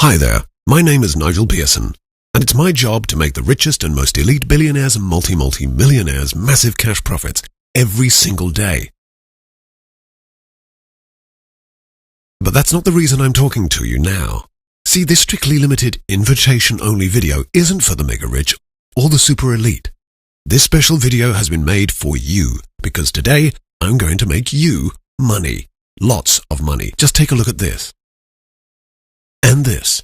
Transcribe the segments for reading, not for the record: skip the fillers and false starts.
Hi there, my name is Nigel Pearson, and it's my job to make the richest and most elite billionaires and multi-millionaires massive cash profits every single day. But that's not the reason I'm talking to you now. See, this strictly limited invitation-only video isn't for the mega-rich or the super-elite. This special video has been made for you, because today I'm going to make you money. Lots of money. Just take a look at this. And this.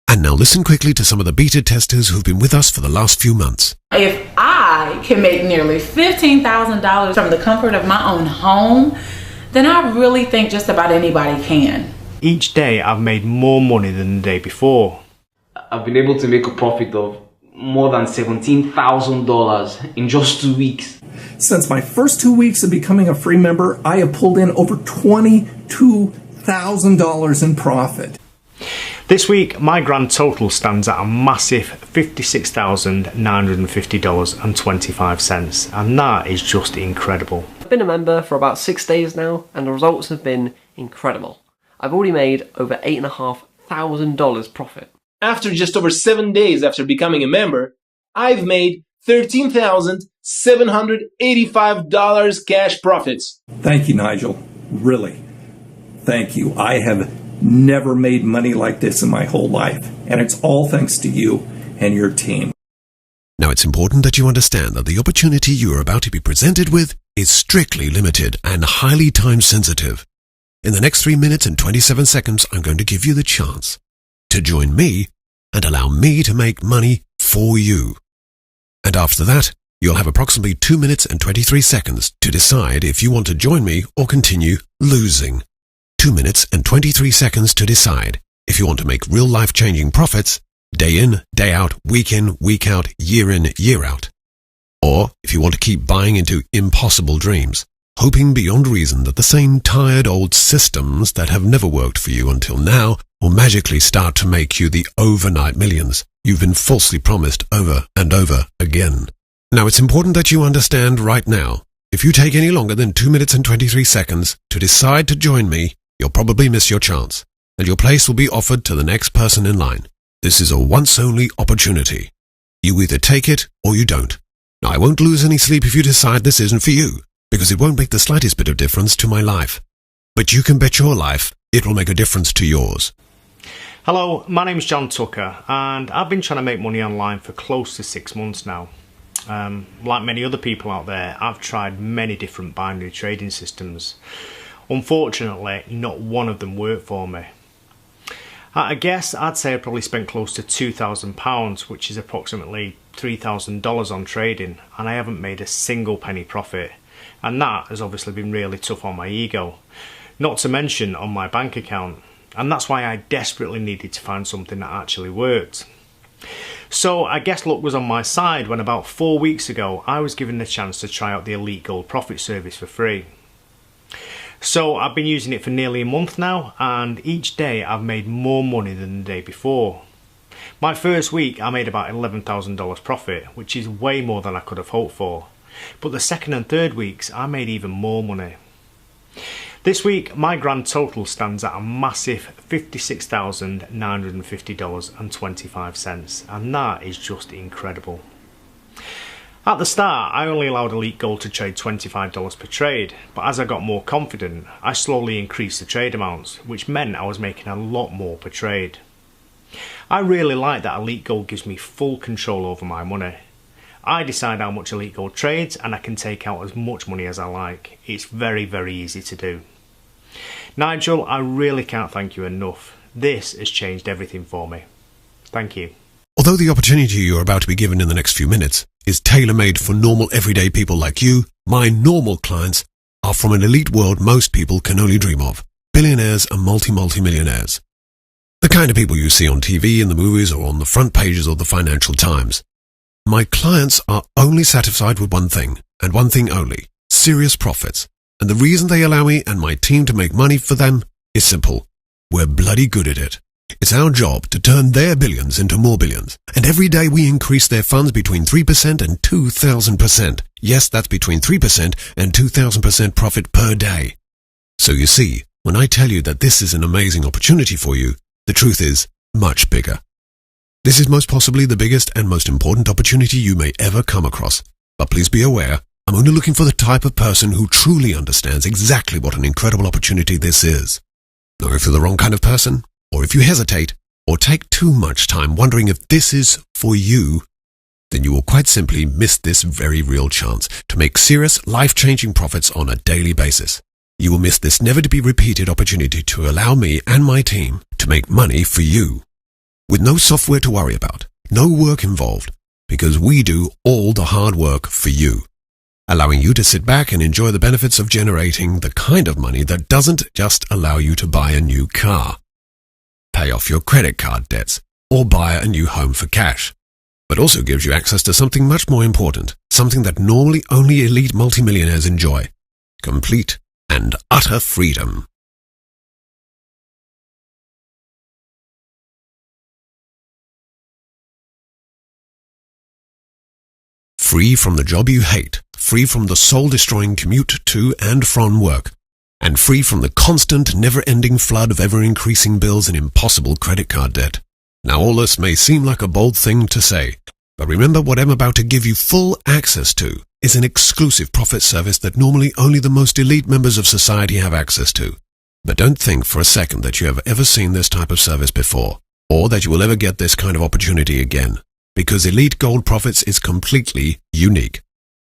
And now listen quickly to some of the beta testers who've been with us for the last few months. If I can make nearly $15,000 from the comfort of my own home, then I really think just about anybody can. Each day I've made more money than the day before. I've been able to make a profit of more than $17,000 in just 2 weeks. Since my first 2 weeks of becoming a free member, I have pulled in over $22,000 in profit. This week, my grand total stands at a massive $56,950.25, and that is just incredible. I've been a member for about 6 days now, and the results have been incredible. I've already made over $8,500 profit. After just over 7 days after becoming a member, I've made $13,785 cash profits. Thank you, Nigel. Really. Thank you. I have never made money like this in my whole life, and it's all thanks to you and your team. Now, it's important that you understand that the opportunity you are about to be presented with is strictly limited and highly time sensitive. In the next 3 minutes and 27 seconds, I'm going to give you the chance to join me and allow me to make money for you. And after that, you'll have approximately 2 minutes and 23 seconds to decide if you want to join me or continue losing. 2 minutes and 23 seconds to decide if you want to make real life-changing profits day in, day out, week in, week out, year in, year out. Or if you want to keep buying into impossible dreams, hoping beyond reason that the same tired old systems that have never worked for you until now will magically start to make you the overnight millions you've been falsely promised over and over again. Now, it's important that you understand right now, if you take any longer than 2 minutes and 23 seconds to decide to join me, you'll probably miss your chance, and your place will be offered to the next person in line. This is a once-only opportunity. You either take it or you don't. Now, I won't lose any sleep if you decide this isn't for you, because it won't make the slightest bit of difference to my life. But you can bet your life it will make a difference to yours. Hello, my name's John Tucker, and I've been trying to make money online for close to 6 months now. Like many other people out there, I've tried many different binary trading systems. Unfortunately, not one of them worked for me. At a guess, I'd say I probably spent close to £2,000, which is approximately $3,000 on trading, and I haven't made a single penny profit. And that has obviously been really tough on my ego, not to mention on my bank account. And that's why I desperately needed to find something that actually worked. So I guess luck was on my side when about 4 weeks ago I was given the chance to try out the Elite Gold Profit service for free. So I've been using it for nearly a month now, and each day I've made more money than the day before. My first week I made about $11,000 profit, which is way more than I could have hoped for. But the second and third weeks I made even more money. This week my grand total stands at a massive $56,950.25, and that is just incredible. At the start, I only allowed Elite Gold to trade $25 per trade, but as I got more confident, I slowly increased the trade amounts, which meant I was making a lot more per trade. I really like that Elite Gold gives me full control over my money. I decide how much Elite Gold trades, and I can take out as much money as I like. It's very, very easy to do. Nigel, I really can't thank you enough. This has changed everything for me. Thank you. Although the opportunity you're about to be given in the next few minutes is tailor-made for normal everyday people like you, my normal clients are from an elite world most people can only dream of. Billionaires and multi-millionaires. The kind of people you see on TV, in the movies, or on the front pages of the Financial Times. My clients are only satisfied with one thing, and one thing only: serious profits. And the reason they allow me and my team to make money for them is simple. We're bloody good at it. It's our job to turn their billions into more billions. And every day we increase their funds between 3% and 2,000%. Yes, that's between 3% and 2,000% profit per day. So you see, when I tell you that this is an amazing opportunity for you, the truth is, much bigger. This is most possibly the biggest and most important opportunity you may ever come across. But please be aware, I'm only looking for the type of person who truly understands exactly what an incredible opportunity this is. Now, if you're the wrong kind of person, or if you hesitate, or take too much time wondering if this is for you, then you will quite simply miss this very real chance to make serious, life-changing profits on a daily basis. You will miss this never-to-be-repeated opportunity to allow me and my team to make money for you. With no software to worry about, no work involved, because we do all the hard work for you, allowing you to sit back and enjoy the benefits of generating the kind of money that doesn't just allow you to buy a new car, pay off your credit card debts, or buy a new home for cash, but also gives you access to something much more important, something that normally only elite multimillionaires enjoy: complete and utter freedom. Free from the job you hate, free from the soul-destroying commute to and from work, and free from the constant, never-ending flood of ever-increasing bills and impossible credit card debt. Now, all this may seem like a bold thing to say, but remember, what I'm about to give you full access to is an exclusive profit service that normally only the most elite members of society have access to. But don't think for a second that you have ever seen this type of service before, or that you will ever get this kind of opportunity again, because Elite Gold Profits is completely unique.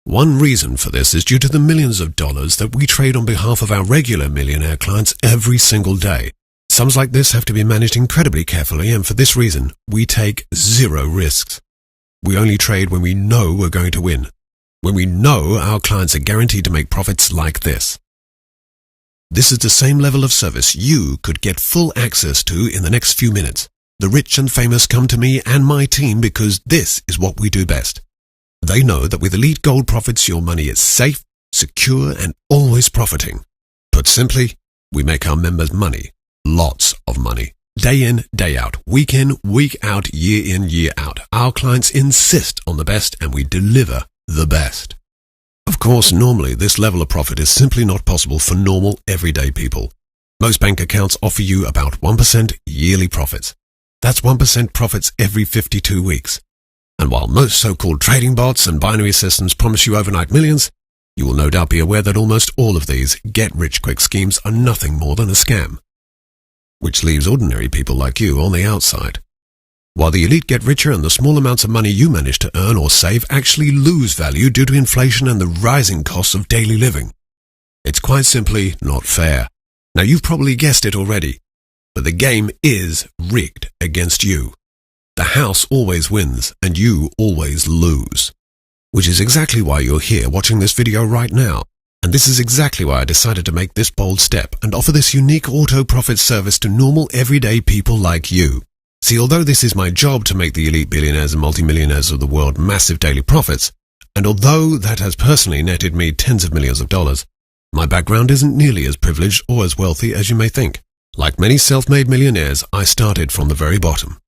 One reason for this is due to the millions of dollars that we trade on behalf of our regular millionaire clients every single day. Sums like this have to be managed incredibly carefully, and for this reason, we take zero risks. We only trade when we know we're going to win, when we know our clients are guaranteed to make profits like this. This is the same level of service you could get full access to in the next few minutes. The rich and famous come to me and my team because this is what we do best. They know that with Elite Gold Profits, your money is safe, secure, and always profiting. Put simply, we make our members money, lots of money, day in, day out, week in, week out, year in, year out. Our clients insist on the best, and we deliver the best. Of course, normally this level of profit is simply not possible for normal, everyday people. Most bank accounts offer you about 1% yearly profits. That's 1% profits every 52 weeks. And while most so-called trading bots and binary systems promise you overnight millions, you will no doubt be aware that almost all of these get-rich-quick schemes are nothing more than a scam, which leaves ordinary people like you on the outside. While the elite get richer and the small amounts of money you manage to earn or save actually lose value due to inflation and the rising costs of daily living. It's quite simply not fair. Now, you've probably guessed it already, but the game is rigged against you. The house always wins and you always lose. Which is exactly why you're here watching this video right now. And this is exactly why I decided to make this bold step and offer this unique auto profit service to normal everyday people like you. See, although this is my job to make the elite billionaires and multimillionaires of the world massive daily profits, and although that has personally netted me tens of millions of dollars, my background isn't nearly as privileged or as wealthy as you may think. Like many self-made millionaires, I started from the very bottom.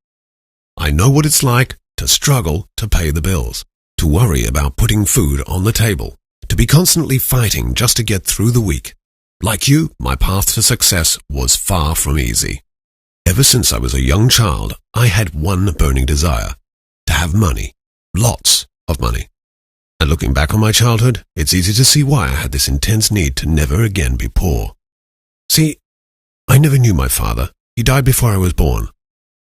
I know what it's like to struggle to pay the bills, to worry about putting food on the table, to be constantly fighting just to get through the week. Like you, my path to success was far from easy. Ever since I was a young child, I had one burning desire: to have money, lots of money. And looking back on my childhood, it's easy to see why I had this intense need to never again be poor. See, I never knew my father. He died before I was born.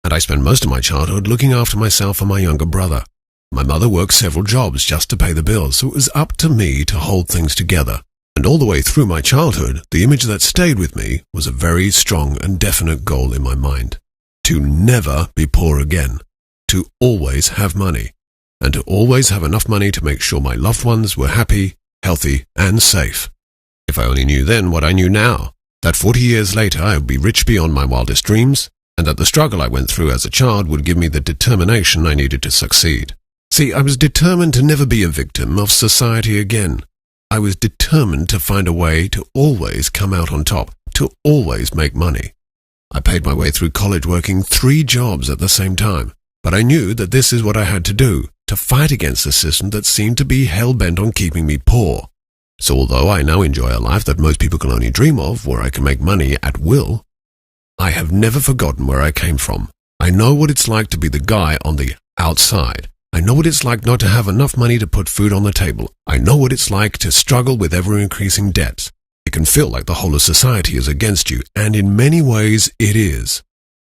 And I spent most of my childhood looking after myself and my younger brother. My mother worked several jobs just to pay the bills, so it was up to me to hold things together. And all the way through my childhood, the image that stayed with me was a very strong and definite goal in my mind: to never be poor again, to always have money, and to always have enough money to make sure my loved ones were happy, healthy, and safe. If I only knew then what I knew now, that 40 years later I would be rich beyond my wildest dreams, and that the struggle I went through as a child would give me the determination I needed to succeed. See, I was determined to never be a victim of society again. I was determined to find a way to always come out on top, to always make money. I paid my way through college working 3 jobs at the same time, but I knew that this is what I had to do, to fight against a system that seemed to be hell-bent on keeping me poor. So although I now enjoy a life that most people can only dream of, where I can make money at will, I have never forgotten where I came from. I know what it's like to be the guy on the outside. I know what it's like not to have enough money to put food on the table. I know what it's like to struggle with ever-increasing debts. It can feel like the whole of society is against you, and in many ways it is.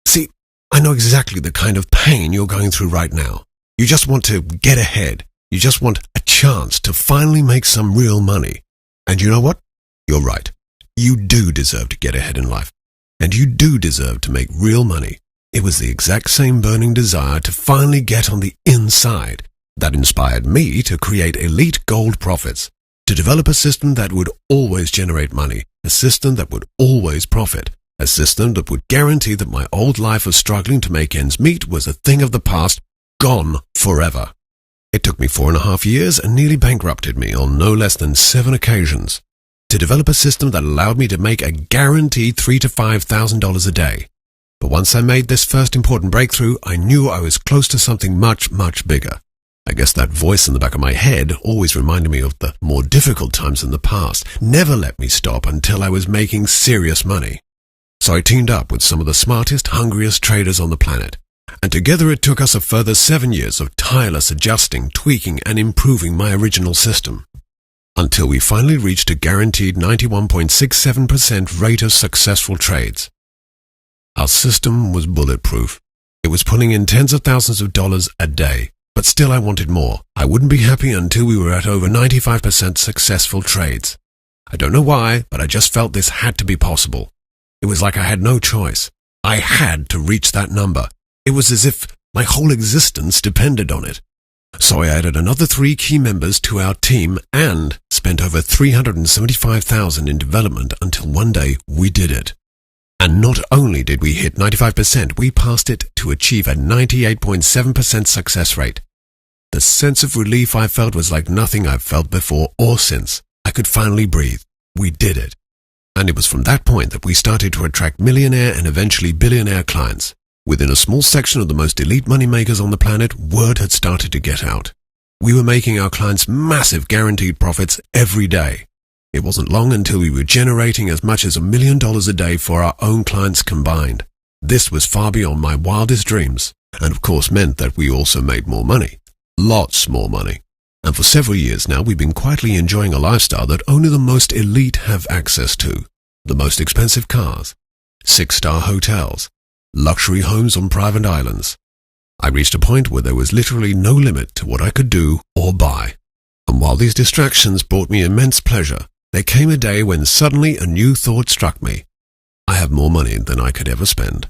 See, I know exactly the kind of pain you're going through right now. You just want to get ahead. You just want a chance to finally make some real money. And you know what? You're right. You do deserve to get ahead in life. And you do deserve to make real money. It was the exact same burning desire to finally get on the inside that inspired me to create Elite Gold Profits, to develop a system that would always generate money, a system that would always profit, a system that would guarantee that my old life of struggling to make ends meet was a thing of the past, gone forever. It took me 4.5 years and nearly bankrupted me on no less than 7 occasions to develop a system that allowed me to make a guaranteed $3,000 to $5,000 a day. But once I made this first important breakthrough, I knew I was close to something much, much bigger. I guess that voice in the back of my head always reminded me of the more difficult times in the past, never let me stop until I was making serious money. So I teamed up with some of the smartest, hungriest traders on the planet. And together it took us a further 7 years of tireless adjusting, tweaking, and improving my original system, until we finally reached a guaranteed 91.67% rate of successful trades. Our system was bulletproof. It was pulling in tens of thousands of dollars a day, but still I wanted more. I wouldn't be happy until we were at over 95% successful trades. I don't know why, but I just felt this had to be possible. It was like I had no choice. I had to reach that number. It was as if my whole existence depended on it. So I added another 3 key members to our team and spent over $375,000 in development until one day we did it. And not only did we hit 95%, we passed it to achieve a 98.7% success rate. The sense of relief I felt was like nothing I've felt before or since. I could finally breathe. We did it. And it was from that point that we started to attract millionaire and eventually billionaire clients. Within a small section of the most elite moneymakers on the planet, word had started to get out. We were making our clients massive guaranteed profits every day. It wasn't long until we were generating as much as $1 million a day for our own clients combined. This was far beyond my wildest dreams, and of course meant that we also made more money. Lots more money. And for several years now, we've been quietly enjoying a lifestyle that only the most elite have access to. The most expensive cars, 6-star hotels, luxury homes on private islands. I reached a point where there was literally no limit to what I could do or buy. And while these distractions brought me immense pleasure, there came a day when suddenly a new thought struck me. I have more money than I could ever spend.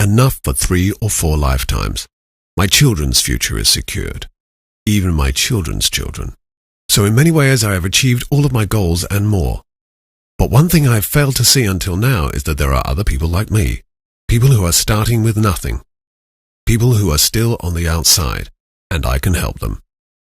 Enough for 3 or 4 lifetimes. My children's future is secured. Even my children's children. So in many ways I have achieved all of my goals and more. But one thing I have failed to see until now is that there are other people like me. People who are starting with nothing. People who are still on the outside. And I can help them.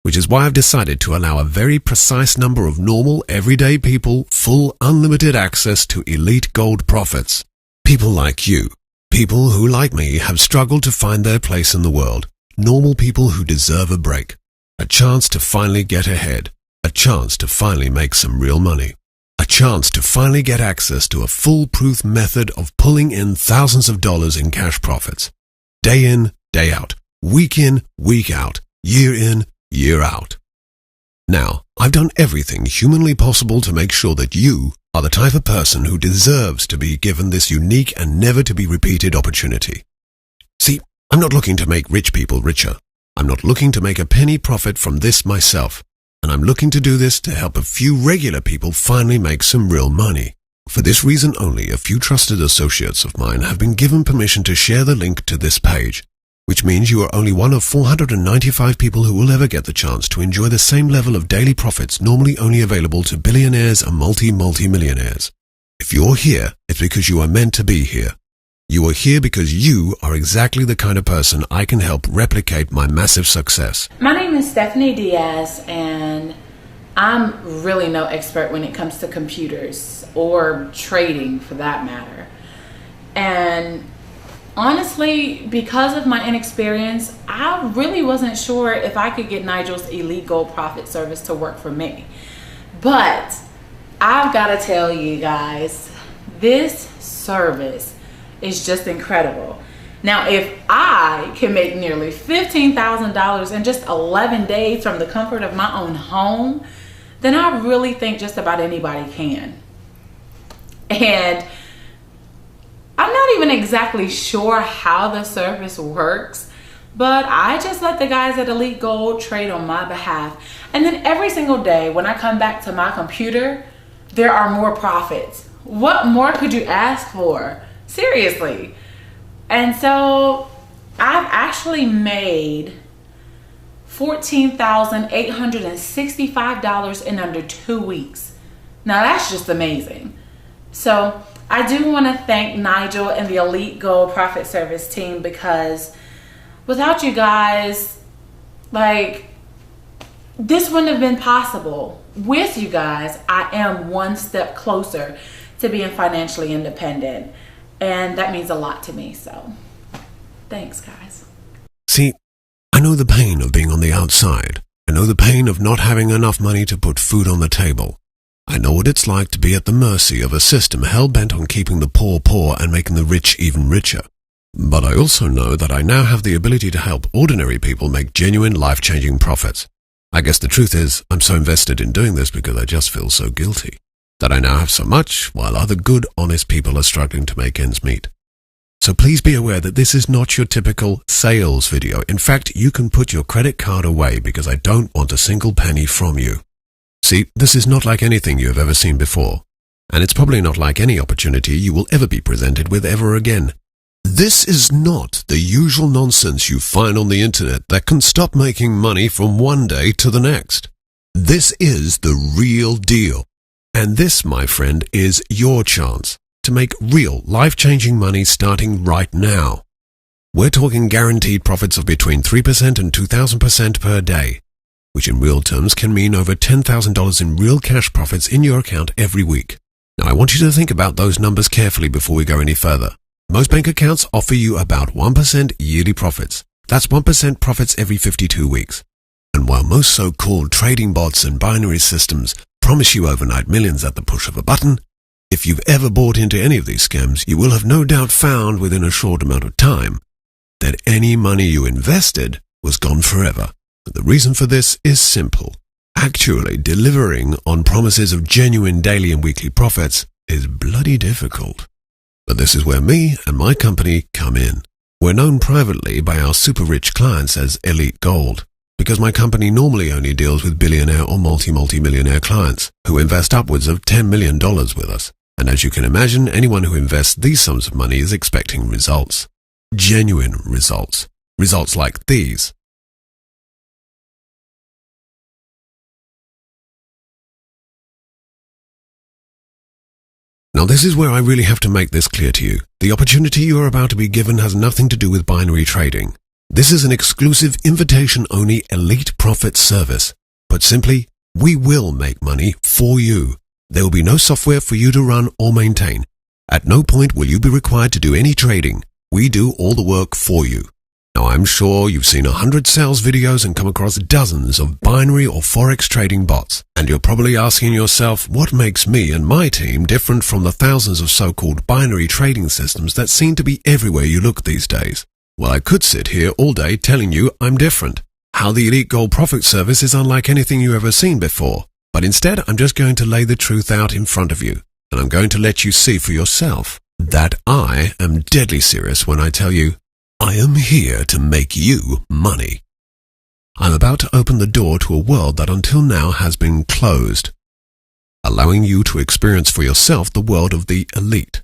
Which is why I've decided to allow a very precise number of normal, everyday people full, unlimited access to elite gold profits. People like you. People who, like me, have struggled to find their place in the world. Normal people who deserve a break. A chance to finally get ahead. A chance to finally make some real money. A chance to finally get access to a foolproof method of pulling in thousands of dollars in cash profits. Day in, day out. Week in, week out. Year in, year out. Now, I've done everything humanly possible to make sure that you are the type of person who deserves to be given this unique and never to be repeated opportunity. See, I'm not looking to make rich people richer. I'm not looking to make a penny profit from this myself. And I'm looking to do this to help a few regular people finally make some real money. For this reason only, a few trusted associates of mine have been given permission to share the link to this page, which means you are only one of 495 people who will ever get the chance to enjoy the same level of daily profits normally only available to billionaires and multi-millionaires. If you're here, it's because you are meant to be here. You are here because you are exactly the kind of person I can help replicate my massive success. My name is Stephanie Diaz, and I'm really no expert when it comes to computers or trading for that matter. And honestly, because of my inexperience, I really wasn't sure if I could get Nigel's Elite Gold Profit service to work for me. But I've got to tell you guys, this service is just incredible. Now, if I can make nearly $15,000 in just 11 days from the comfort of my own home, then I really think just about anybody can. And I'm not even exactly sure how the service works, but I just let the guys at Elite Gold trade on my behalf. And then every single day when I come back to my computer, there are more profits. What more could you ask for? Seriously. And so I've actually made $14,865 in under 2 weeks. Now that's just amazing. So I do want to thank Nigel and the Elite Gold Profit Service team, because without you guys, like, this wouldn't have been possible. With you guys, I am one step closer to being financially independent. And that means a lot to me. So thanks, guys. See, I know the pain of being on the outside. I know the pain of not having enough money to put food on the table. I know what it's like to be at the mercy of a system hell-bent on keeping the poor poor and making the rich even richer. But I also know that I now have the ability to help ordinary people make genuine life-changing profits. I guess the truth is, I'm so invested in doing this because I just feel so guilty that I now have so much, while other good, honest people are struggling to make ends meet. So please be aware that this is not your typical sales video. In fact, you can put your credit card away because I don't want a single penny from you. See, this is not like anything you have ever seen before, and it's probably not like any opportunity you will ever be presented with ever again. This is not the usual nonsense you find on the internet that can stop making money from one day to the next. This is the real deal. And this, my friend, is your chance to make real life-changing money starting right now. We're talking guaranteed profits of between 3% and 2,000% per day, which in real terms can mean over $10,000 in real cash profits in your account every week. Now, I want you to think about those numbers carefully before we go any further. Most bank accounts offer you about 1% yearly profits. That's 1% profits every 52 weeks. And while most so-called trading bots and binary systems promise you overnight millions at the push of a button, if you've ever bought into any of these scams, you will have no doubt found within a short amount of time that any money you invested was gone forever. And the reason for this is simple. Actually delivering on promises of genuine daily and weekly profits is bloody difficult. But this is where me and my company come in. We're known privately by our super rich clients as Elite Gold, because my company normally only deals with billionaire or multi-millionaire clients who invest upwards of $10 million with us. And as you can imagine, anyone who invests these sums of money is expecting results. Genuine results. Results like these. Now this is where I really have to make this clear to you. The opportunity you are about to be given has nothing to do with binary trading. This is an exclusive invitation-only elite profit service. Put simply, we will make money for you. There will be no software for you to run or maintain. At no point will you be required to do any trading. We do all the work for you. Now I'm sure you've seen 100 sales videos and come across dozens of binary or forex trading bots. And you're probably asking yourself, what makes me and my team different from the thousands of so-called binary trading systems that seem to be everywhere you look these days? Well, I could sit here all day telling you I'm different. How the Elite Gold Profit Service is unlike anything you've ever seen before. But instead, I'm just going to lay the truth out in front of you. And I'm going to let you see for yourself that I am deadly serious when I tell you, I am here to make you money. I'm about to open the door to a world that until now has been closed, allowing you to experience for yourself the world of the elite.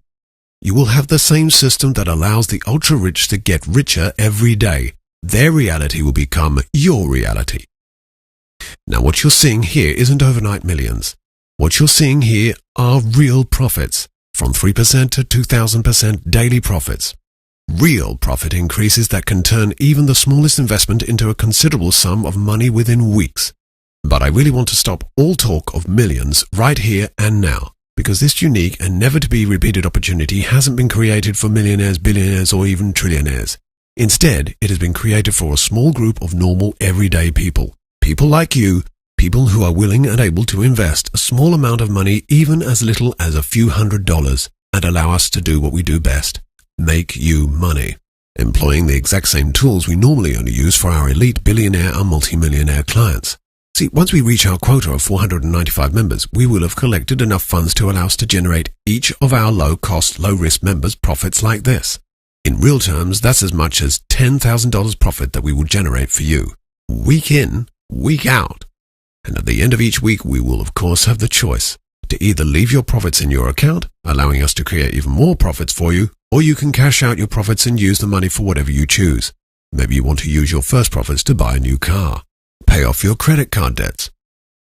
You will have the same system that allows the ultra-rich to get richer every day. Their reality will become your reality. Now what you're seeing here isn't overnight millions. What you're seeing here are real profits, from 3% to 2,000% daily profits. Real profit increases that can turn even the smallest investment into a considerable sum of money within weeks. But I really want to stop all talk of millions right here and now, because this unique and never to be repeated opportunity hasn't been created for millionaires, billionaires, or even trillionaires. Instead, it has been created for a small group of normal, everyday people. People like you People who are willing and able to invest a small amount of money, even as little as a few $100s, and allow us to do what we do best, make you money, employing the exact same tools we normally only use for our elite billionaire and multimillionaire clients. See, once we reach our quota of 495 members, we will have collected enough funds to allow us to generate each of our low-cost, low-risk members profits like this. In real terms, that's as much as $10,000 profit that we will generate for you, week in, week out. And at the end of each week, we will of course have the choice to either leave your profits in your account, allowing us to create even more profits for you, or you can cash out your profits and use the money for whatever you choose. Maybe you want to use your first profits to buy a new car, pay off your credit card debts,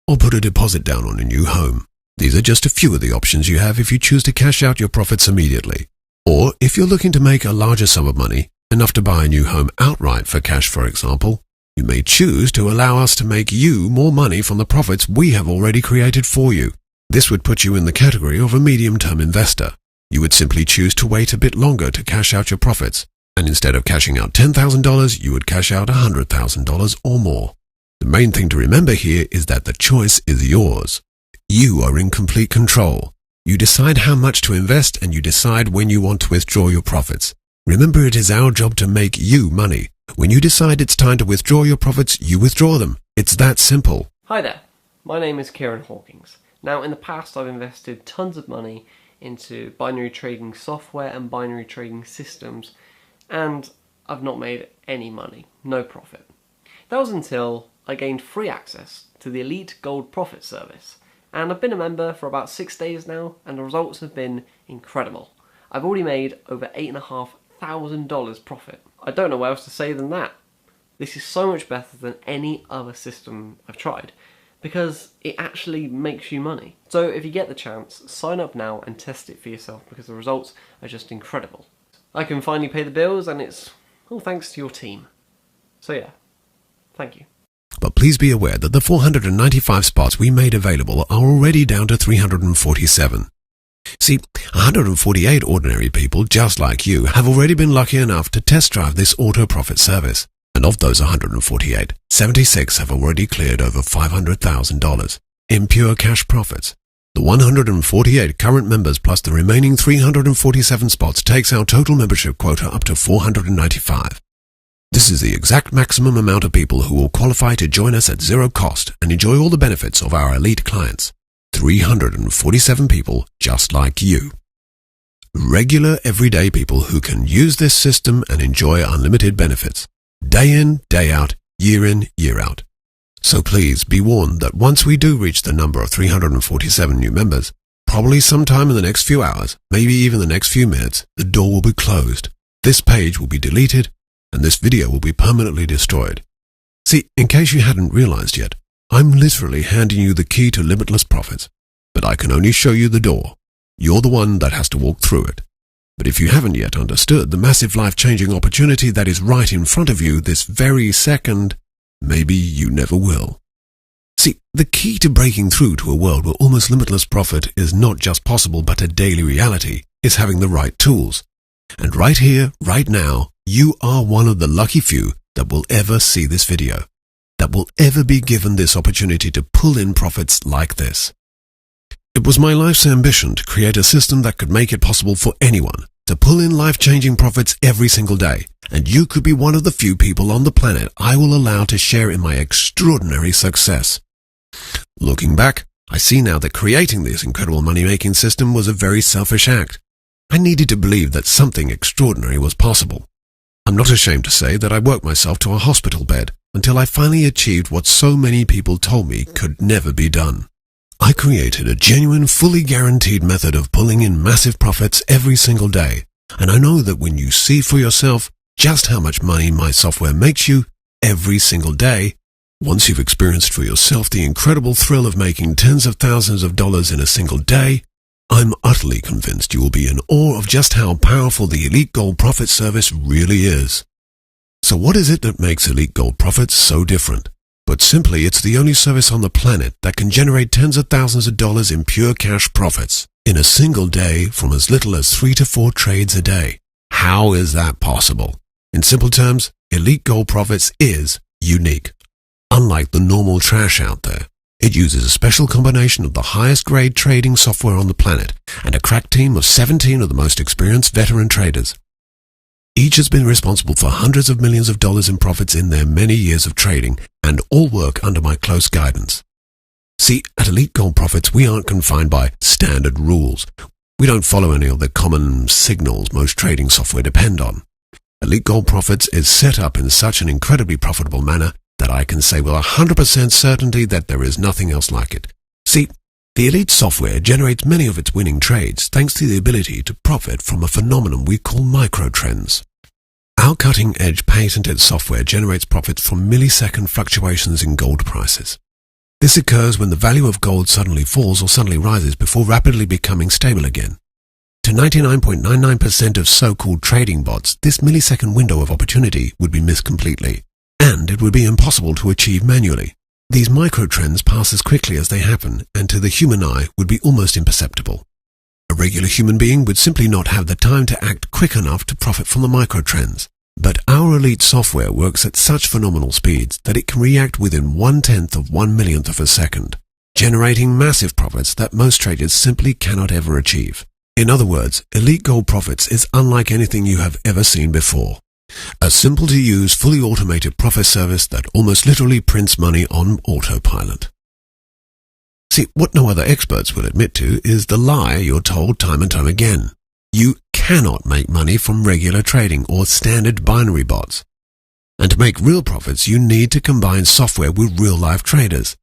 or put a deposit down on a new home. These are just a few of the options you have if you choose to cash out your profits immediately. Or if you're looking to make a larger sum of money, enough to buy a new home outright for cash, for example, you may choose to allow us to make you more money from the profits we have already created for you. This would put you in the category of a medium-term investor. You would simply choose to wait a bit longer to cash out your profits, and instead of cashing out $10,000, you would cash out $100,000 or more. The main thing to remember here is that the choice is yours. You are in complete control. You decide how much to invest, and you decide when you want to withdraw your profits. Remember, it is our job to make you money. When you decide it's time to withdraw your profits, you withdraw them. It's that simple. Hi there, my name is Kieran Hawkins. Now, in the past I've invested tons of money into binary trading software and binary trading systems, and I've not made any money, no profit. That was until I gained free access to the Elite Gold Profit Service, and I've been a member for about 6 days now, and the results have been incredible. I've already made over $8,500 profit. I don't know what else to say than that. This is so much better than any other system I've tried, because it actually makes you money. So if you get the chance, sign up now and test it for yourself, because the results are just incredible. I can finally pay the bills, and it's all thanks to your team. So yeah, thank you. But please be aware that the 495 spots we made available are already down to 347. See, 148 ordinary people just like you have already been lucky enough to test drive this auto profit service. And of those 148, 76 have already cleared over $500,000 in pure cash profits. The 148 current members plus the remaining 347 spots takes our total membership quota up to 495. This is the exact maximum amount of people who will qualify to join us at zero cost and enjoy all the benefits of our elite clients. 347 people just like you. Regular, everyday people who can use this system and enjoy unlimited benefits. Day in, day out, year out. So please be warned that once we do reach the number of 347 new members, probably sometime in the next few hours, maybe even the next few minutes, the door will be closed. This page will be deleted, and this video will be permanently destroyed. See, in case you hadn't realized yet, I'm literally handing you the key to limitless profits, but I can only show you the door. You're the one that has to walk through it. But if you haven't yet understood the massive life-changing opportunity that is right in front of you this very second, maybe you never will. See, the key to breaking through to a world where almost limitless profit is not just possible but a daily reality is having the right tools. And right here, right now, you are one of the lucky few that will ever see this video, that will ever be given this opportunity to pull in profits like this. It was my life's ambition to create a system that could make it possible for anyone to pull in life-changing profits every single day, and you could be one of the few people on the planet I will allow to share in my extraordinary success. Looking back, I see now that creating this incredible money-making system was a very selfish act. I needed to believe that something extraordinary was possible. I'm not ashamed to say that I worked myself to a hospital bed until I finally achieved what so many people told me could never be done. I created a genuine, fully guaranteed method of pulling in massive profits every single day, and I know that when you see for yourself just how much money my software makes you every single day, once you've experienced for yourself the incredible thrill of making tens of thousands of dollars in a single day, I'm utterly convinced you will be in awe of just how powerful the Elite Gold Profit Service really is. So what is it that makes Elite Gold Profits so different? But simply, it's the only service on the planet that can generate tens of thousands of dollars in pure cash profits in a single day from as little as 3 to 4 trades a day. How is that possible? In simple terms, Elite Gold Profits is unique. Unlike the normal trash out there, It uses a special combination of the highest grade trading software on the planet and a crack team of 17 of the most experienced veteran traders. Each has been responsible for hundreds of millions of dollars in profits in their many years of trading, and all work under my close guidance. See, at Elite Gold Profits, we aren't confined by standard rules. We don't follow any of the common signals most trading software depend on. Elite Gold Profits is set up in such an incredibly profitable manner that I can say with 100% certainty that there is nothing else like it. See, the Elite software generates many of its winning trades thanks to the ability to profit from a phenomenon we call microtrends. Our cutting-edge patented software generates profits from millisecond fluctuations in gold prices. This occurs when the value of gold suddenly falls or suddenly rises before rapidly becoming stable again. To 99.99% of so-called trading bots, this millisecond window of opportunity would be missed completely, and it would be impossible to achieve manually. These microtrends pass as quickly as they happen, and to the human eye would be almost imperceptible. A regular human being would simply not have the time to act quick enough to profit from the microtrends. But our Elite software works at such phenomenal speeds that it can react within 1/10 of 1/millionth of a second, generating massive profits that most traders simply cannot ever achieve. In other words, Elite Gold Profits is unlike anything you have ever seen before. A simple-to-use, fully automated profit service that almost literally prints money on autopilot. See, what no other experts will admit to is the lie you're told time and time again. You cannot make money from regular trading or standard binary bots. And to make real profits, you need to combine software with real-life traders,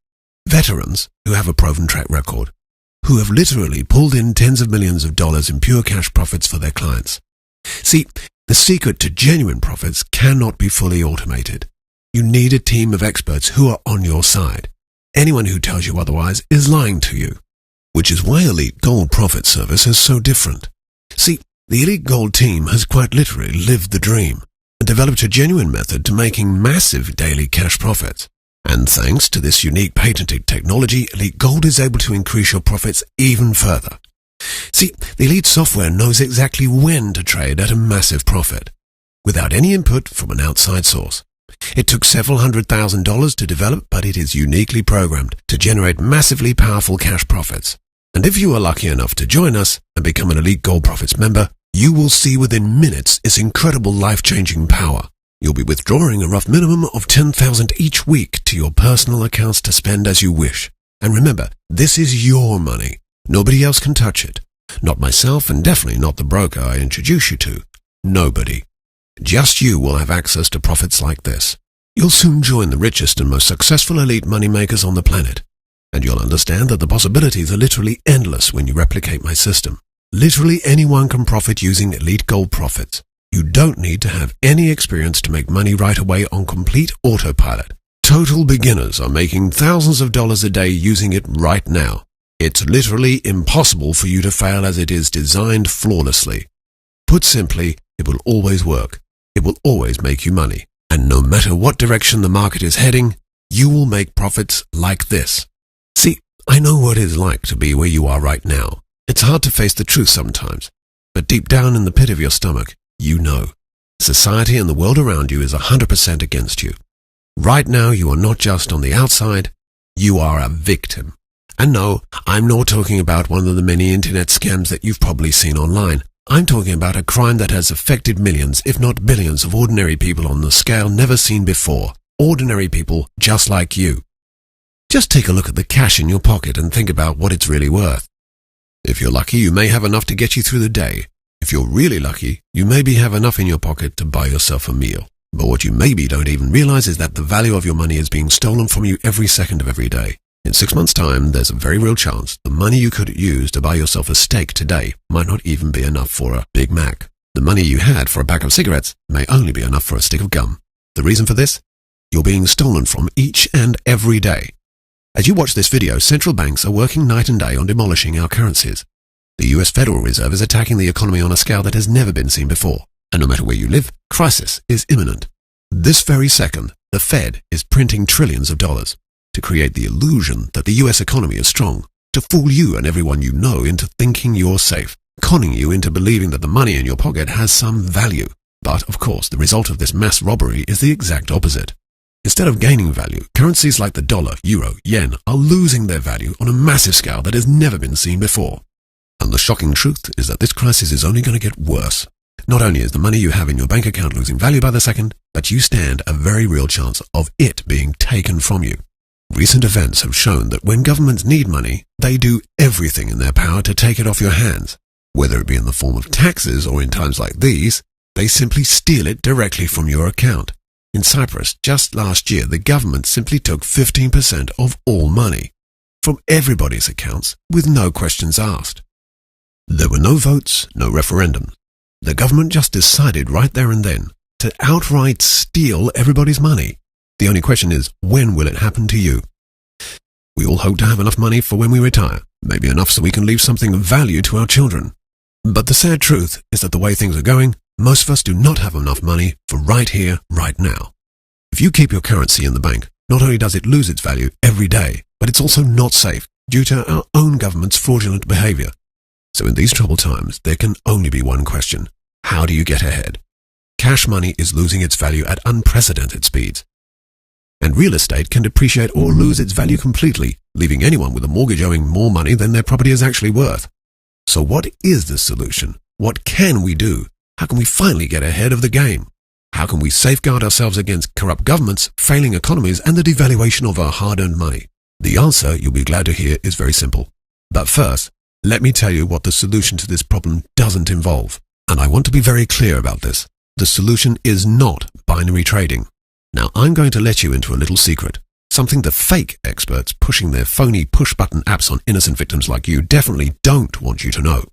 veterans who have a proven track record, who have literally pulled in tens of millions of dollars in pure cash profits for their clients. See, the secret to genuine profits cannot be fully automated. You need a team of experts who are on your side. Anyone who tells you otherwise is lying to you, which is why Elite Gold Profit Service is so different. See, the Elite Gold team has quite literally lived the dream and developed a genuine method to making massive daily cash profits. And thanks to this unique patented technology, Elite Gold is able to increase your profits even further. See, the Elite software knows exactly when to trade at a massive profit, without any input from an outside source. It took several $100,000 to develop, but it is uniquely programmed to generate massively powerful cash profits. And if you are lucky enough to join us and become an Elite Gold Profits member, you will see within minutes its incredible life-changing power. You'll be withdrawing a rough minimum of $10,000 each week to your personal accounts to spend as you wish. And remember, this is your money. Nobody else can touch it. Not myself, and definitely not the broker I introduce you to. Nobody. Just you will have access to profits like this. You'll soon join the richest and most successful elite money makers on the planet. And you'll understand that the possibilities are literally endless when you replicate my system. Literally anyone can profit using Elite Gold Profits. You don't need to have any experience to make money right away on complete autopilot. Total beginners are making thousands of dollars a day using it right now. It's literally impossible for you to fail as it is designed flawlessly. Put simply, it will always work. It will always make you money. And no matter what direction the market is heading, you will make profits like this. See, I know what it is like to be where you are right now. It's hard to face the truth sometimes, but deep down in the pit of your stomach, you know. Society and the world around you is 100% against you. Right now, you are not just on the outside, you are a victim. And no, I'm not talking about one of the many internet scams that you've probably seen online. I'm talking about a crime that has affected millions, if not billions, of ordinary people on the scale never seen before. Ordinary people just like you. Just take a look at the cash in your pocket and think about what it's really worth. If you're lucky, you may have enough to get you through the day. If you're really lucky, you maybe have enough in your pocket to buy yourself a meal. But what you maybe don't even realize is that the value of your money is being stolen from you every second of every day. In 6 months' time, there's a very real chance the money you could use to buy yourself a steak today might not even be enough for a Big Mac. The money you had for a pack of cigarettes may only be enough for a stick of gum. The reason for this? You're being stolen from each and every day. As you watch this video, central banks are working night and day on demolishing our currencies. The US Federal Reserve is attacking the economy on a scale that has never been seen before. And no matter where you live, crisis is imminent. This very second, the Fed is printing trillions of dollars to create the illusion that the US economy is strong, to fool you and everyone you know into thinking you're safe, conning you into believing that the money in your pocket has some value. But, of course, the result of this mass robbery is the exact opposite. Instead of gaining value, currencies like the dollar, euro, yen are losing their value on a massive scale that has never been seen before. And the shocking truth is that this crisis is only going to get worse. Not only is the money you have in your bank account losing value by the second, but you stand a very real chance of it being taken from you. Recent events have shown that when governments need money, they do everything in their power to take it off your hands. Whether it be in the form of taxes or in times like these, they simply steal it directly from your account. In Cyprus, just last year, the government simply took 15% of all money from everybody's accounts with no questions asked. There were no votes, no referendum. The government just decided right there and then to outright steal everybody's money. The only question is, when will it happen to you? We all hope to have enough money for when we retire, maybe enough so we can leave something of value to our children. But the sad truth is that the way things are going, most of us do not have enough money for right here, right now. If you keep your currency in the bank, not only does it lose its value every day, but it's also not safe due to our own government's fraudulent behavior. So in these troubled times, there can only be one question. How do you get ahead? Cash money is losing its value at unprecedented speeds. And real estate can depreciate or lose its value completely, leaving anyone with a mortgage owing more money than their property is actually worth. So what is the solution? What can we do? How can we finally get ahead of the game? How can we safeguard ourselves against corrupt governments, failing economies, and the devaluation of our hard-earned money? The answer, you'll be glad to hear, is very simple. But first, let me tell you what the solution to this problem doesn't involve. And I want to be very clear about this. The solution is not binary trading. Now, I'm going to let you into a little secret, something the fake experts pushing their phony push-button apps on innocent victims like you definitely don't want you to know.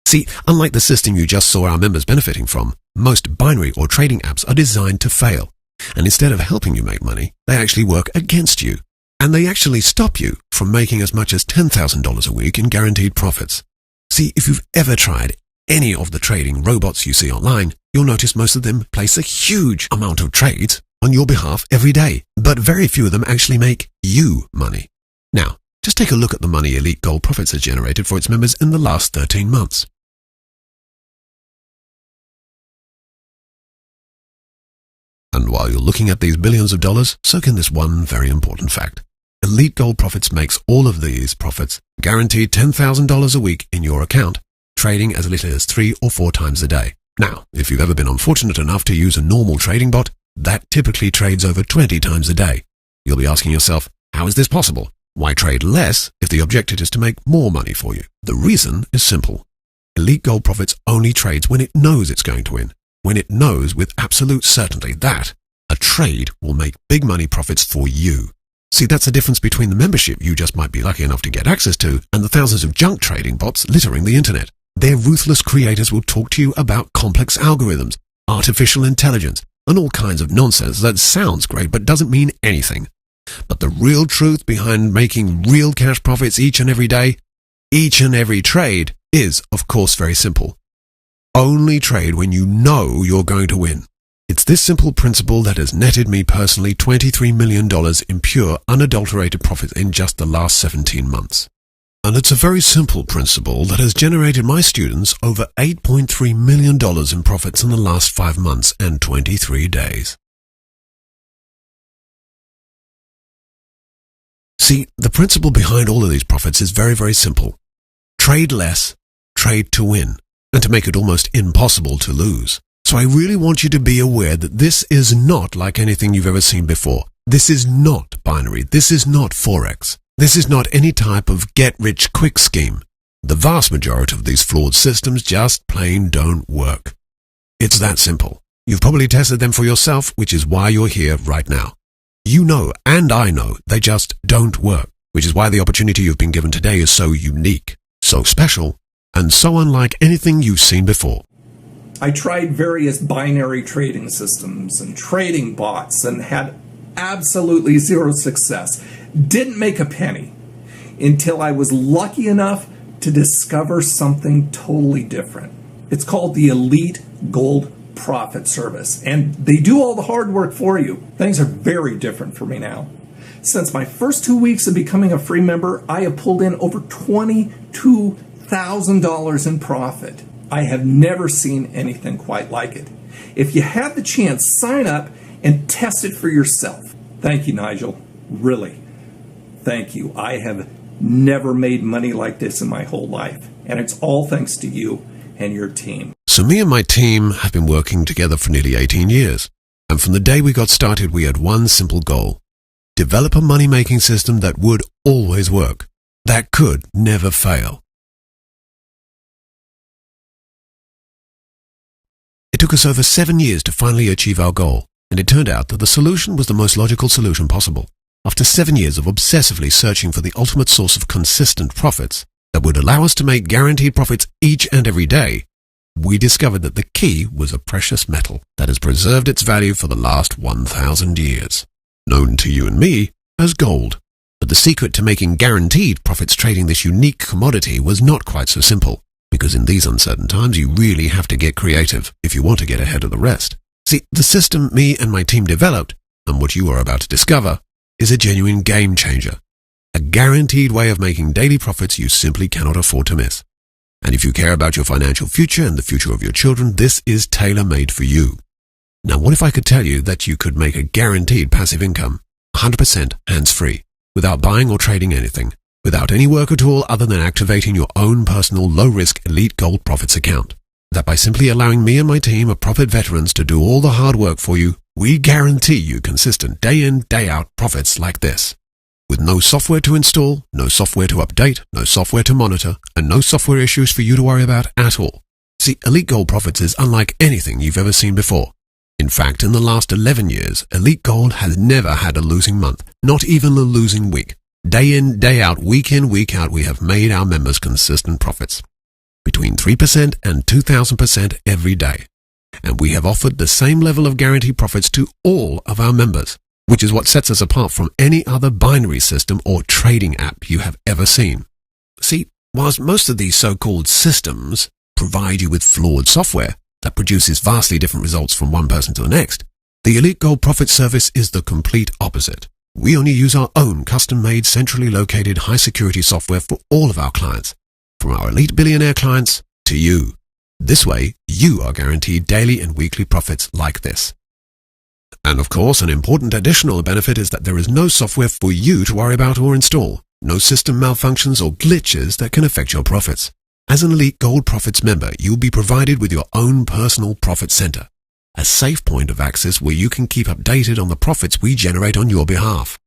See, unlike the system you just saw our members benefiting from, most binary or trading apps are designed to fail. And instead of helping you make money, they actually work against you. And they actually stop you from making as much as $10,000 a week in guaranteed profits. See, if you've ever tried any of the trading robots you see online, you'll notice most of them place a huge amount of trades on your behalf every day, but very few of them actually make you money. Now, just take a look at the money Elite Gold Profits has generated for its members in the last 13 months. And while you're looking at these billions of dollars, soak in this one very important fact. Elite Gold Profits makes all of these profits guaranteed $10,000 a week in your account, trading as little as 3 or 4 times a day. Now, if you've ever been unfortunate enough to use a normal trading bot, that typically trades over 20 times a day. You'll be asking yourself, how is this possible? Why trade less if the objective is to make more money for you? The reason is simple. Elite Gold Profits only trades when it knows it's going to win, when it knows with absolute certainty that a trade will make big money profits for you. See, that's the difference between the membership you just might be lucky enough to get access to and the thousands of junk trading bots littering the internet. Their ruthless creators will talk to you about complex algorithms, artificial intelligence, and all kinds of nonsense that sounds great but doesn't mean anything. But the real truth behind making real cash profits each and every day, each and every trade, is, of course, very simple. Only trade when you know you're going to win. It's this simple principle that has netted me personally $23 million in pure, unadulterated profit in just the last 17 months. And it's a very simple principle that has generated my students over $8.3 million in profits in the last 5 months and 23 days. See, the principle behind all of these profits is very, very simple. Trade less, trade to win, and to make it almost impossible to lose. So I really want you to be aware that this is not like anything you've ever seen before. This is not binary. This is not Forex. This is not any type of get-rich-quick scheme. The vast majority of these flawed systems just plain don't work. It's that simple. You've probably tested them for yourself, which is why you're here right now. You know, and I know, they just don't work, which is why the opportunity you've been given today is so unique, so special, and so unlike anything you've seen before. I tried various binary trading systems and trading bots and had absolutely zero success. Didn't make a penny until I was lucky enough to discover something totally different. It's called the Elite Gold Profit Service, and they do all the hard work for you. Things are very different for me now. Since my first 2 weeks of becoming a free member, I have pulled in over $22,000 in profit. I have never seen anything quite like it. If you have the chance, sign up and test it for yourself. Thank you, Nigel. Really. Thank you. I have never made money like this in my whole life, and it's all thanks to you and your team. So me and my team have been working together for nearly 18 years. And from the day we got started, we had one simple goal: develop a money-making system that would always work, that could never fail. It took us over 7 years to finally achieve our goal, and it turned out that the solution was the most logical solution possible. After 7 years of obsessively searching for the ultimate source of consistent profits that would allow us to make guaranteed profits each and every day, we discovered that the key was a precious metal that has preserved its value for the last 1,000 years, known to you and me as gold. But the secret to making guaranteed profits trading this unique commodity was not quite so simple, because in these uncertain times you really have to get creative if you want to get ahead of the rest. See, the system me and my team developed, and what you are about to discover, is a genuine game changer. A guaranteed way of making daily profits you simply cannot afford to miss. And if you care about your financial future and the future of your children, this is tailor-made for you. Now, what if I could tell you that you could make a guaranteed passive income, 100% hands-free, without buying or trading anything, without any work at all other than activating your own personal low-risk Elite Gold Profits account? That by simply allowing me and my team of profit veterans to do all the hard work for you, we guarantee you consistent day-in, day-out profits like this. With no software to install, no software to update, no software to monitor, and no software issues for you to worry about at all. See, Elite Gold Profits is unlike anything you've ever seen before. In fact, in the last 11 years, Elite Gold has never had a losing month, not even a losing week. Day in, day out, week in, week out, we have made our members consistent profits. Between 3% and 2,000% every day. And we have offered the same level of guaranteed profits to all of our members, which is what sets us apart from any other binary system or trading app you have ever seen. See, whilst most of these so-called systems provide you with flawed software that produces vastly different results from one person to the next, the Elite Gold Profit service is the complete opposite. We only use our own custom-made, centrally located, high-security software for all of our clients, from our elite billionaire clients to you. This way, you are guaranteed daily and weekly profits like this. And of course, an important additional benefit is that there is no software for you to worry about or install, no system malfunctions or glitches that can affect your profits. As an Elite Gold Profits member, you'll be provided with your own personal profit center, a safe point of access where you can keep updated on the profits we generate on your behalf.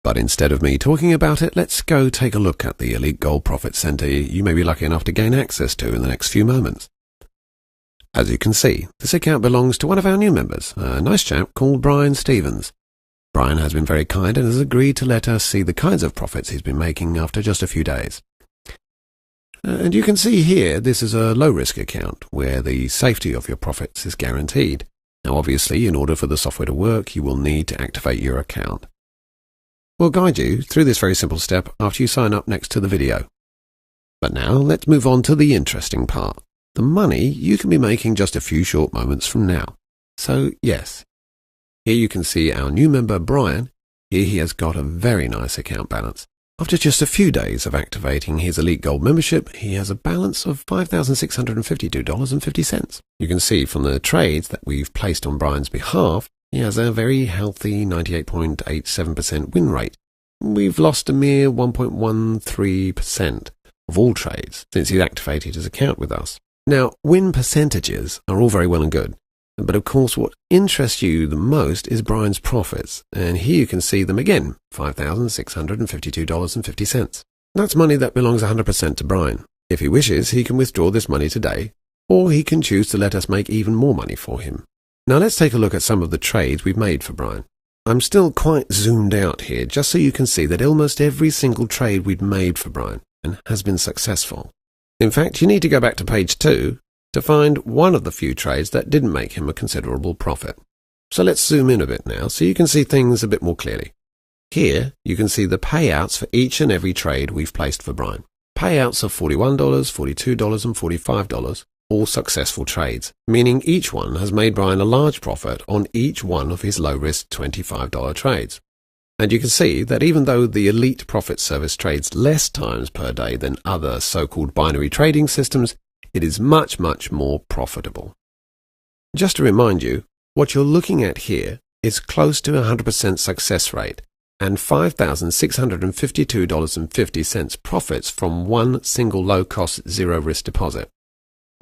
But instead of me talking about it, let's go take a look at the Elite Gold Profit Center you may be lucky enough to gain access to in the next few moments. As you can see, this account belongs to one of our new members, a nice chap called Brian Stevens. Brian has been very kind and has agreed to let us see the kinds of profits he's been making after just a few days. And you can see here, this is a low-risk account where the safety of your profits is guaranteed. Now obviously, in order for the software to work, you will need to activate your account. We'll guide you through this very simple step after you sign up next to the video. But now let's move on to the interesting part. The money you can be making just a few short moments from now. So yes, here you can see our new member Brian. Here he has got a very nice account balance. After just a few days of activating his Elite Gold membership, he has a balance of $5,652.50. You can see from the trades that we've placed on Brian's behalf, he has a very healthy 98.87% win rate. We've lost a mere 1.13% of all trades since he's activated his account with us. Now, win percentages are all very well and good, but of course what interests you the most is Brian's profits, and here you can see them again, $5,652.50. That's money that belongs 100% to Brian. If he wishes, he can withdraw this money today, or he can choose to let us make even more money for him. Now let's take a look at some of the trades we've made for Brian. I'm still quite zoomed out here, just so you can see that almost every single trade we've made for Brian and has been successful. In fact, you need to go back to page 2 to find one of the few trades that didn't make him a considerable profit. So let's zoom in a bit now so you can see things a bit more clearly. Here, you can see the payouts for each and every trade we've placed for Brian. Payouts of $41, $42, and $45, all successful trades, meaning each one has made Brian a large profit on each one of his low-risk $25 trades. And you can see that even though the Elite Profit Service trades less times per day than other so-called binary trading systems, it is much, much more profitable. Just to remind you, what you're looking at here is close to 100% success rate and $5,652.50 profits from one single low-cost, zero-risk deposit.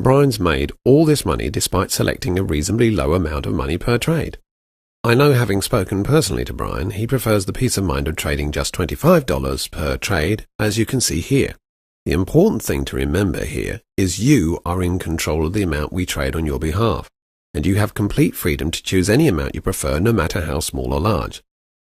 Brian's made all this money despite selecting a reasonably low amount of money per trade. I know, having spoken personally to Brian, he prefers the peace of mind of trading just $25 per trade, as you can see here. The important thing to remember here is you are in control of the amount we trade on your behalf, and you have complete freedom to choose any amount you prefer, no matter how small or large.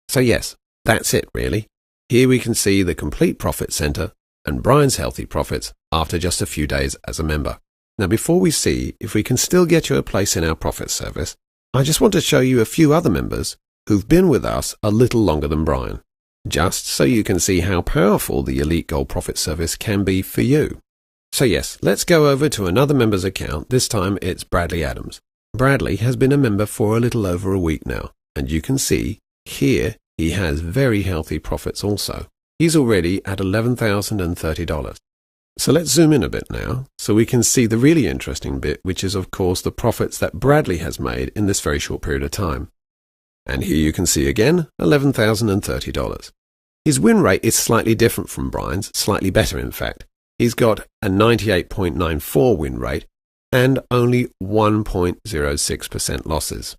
So yes, that's it really. Here we can see the complete profit center and Brian's healthy profits after just a few days as a member. Now, before we see if we can still get you a place in our profit service, I just want to show you a few other members who've been with us a little longer than Brian, just so you can see how powerful the Elite Gold Profit Service can be for you. So yes, let's go over to another member's account. This time it's Bradley Adams. Bradley has been a member for a little over a week now, and you can see here he has very healthy profits also. He's already at $11,030. So let's zoom in a bit now, so we can see the really interesting bit, which is of course the profits that Bradley has made in this very short period of time. And here you can see again, $11,030. His win rate is slightly different from Brian's, slightly better in fact. He's got a 98.94 win rate and only 1.06% losses.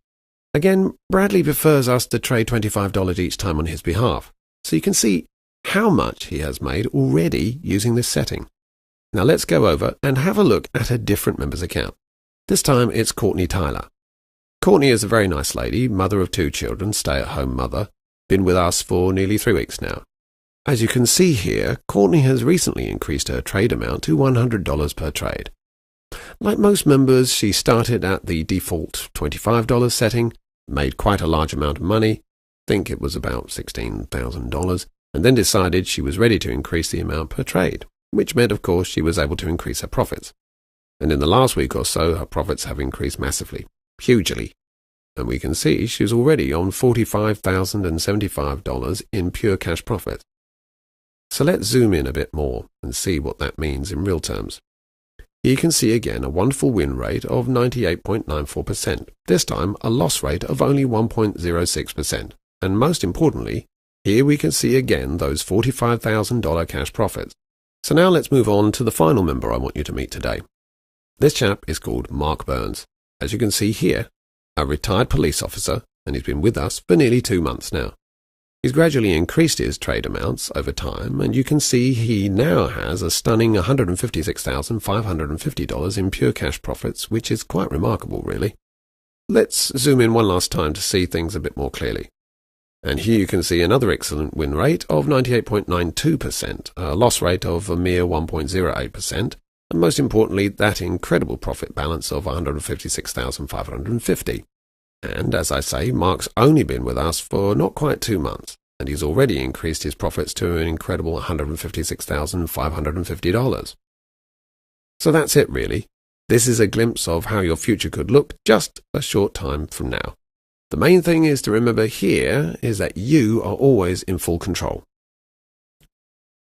Again, Bradley prefers us to trade $25 each time on his behalf, so you can see how much he has made already using this setting. Now let's go over and have a look at a different member's account. This time it's Courtney Tyler. Courtney is a very nice lady, mother of 2 children, stay-at-home mother, been with us for nearly 3 weeks now. As you can see here, Courtney has recently increased her trade amount to $100 per trade. Like most members, she started at the default $25 setting, made quite a large amount of money, I think it was about $16,000, and then decided she was ready to increase the amount per trade, which meant, of course, she was able to increase her profits. And in the last week or so, her profits have increased massively, hugely. And we can see she's already on $45,075 in pure cash profit. So let's zoom in a bit more and see what that means in real terms. Here you can see again a wonderful win rate of 98.94%, this time a loss rate of only 1.06%. And most importantly, here we can see again those $45,000 cash profits. So now let's move on to the final member I want you to meet today. This chap is called Mark Burns. As you can see here, a retired police officer, and he's been with us for nearly 2 months now. He's gradually increased his trade amounts over time, and you can see he now has a stunning $156,550 in pure cash profits, which is quite remarkable, really. Let's zoom in one last time to see things a bit more clearly. And here you can see another excellent win rate of 98.92%, a loss rate of a mere 1.08%, and most importantly, that incredible profit balance of $156,550. And as I say, Mark's only been with us for not quite 2 months, and he's already increased his profits to an incredible $156,550. So that's it really. This is a glimpse of how your future could look just a short time from now. The main thing is to remember here is that you are always in full control.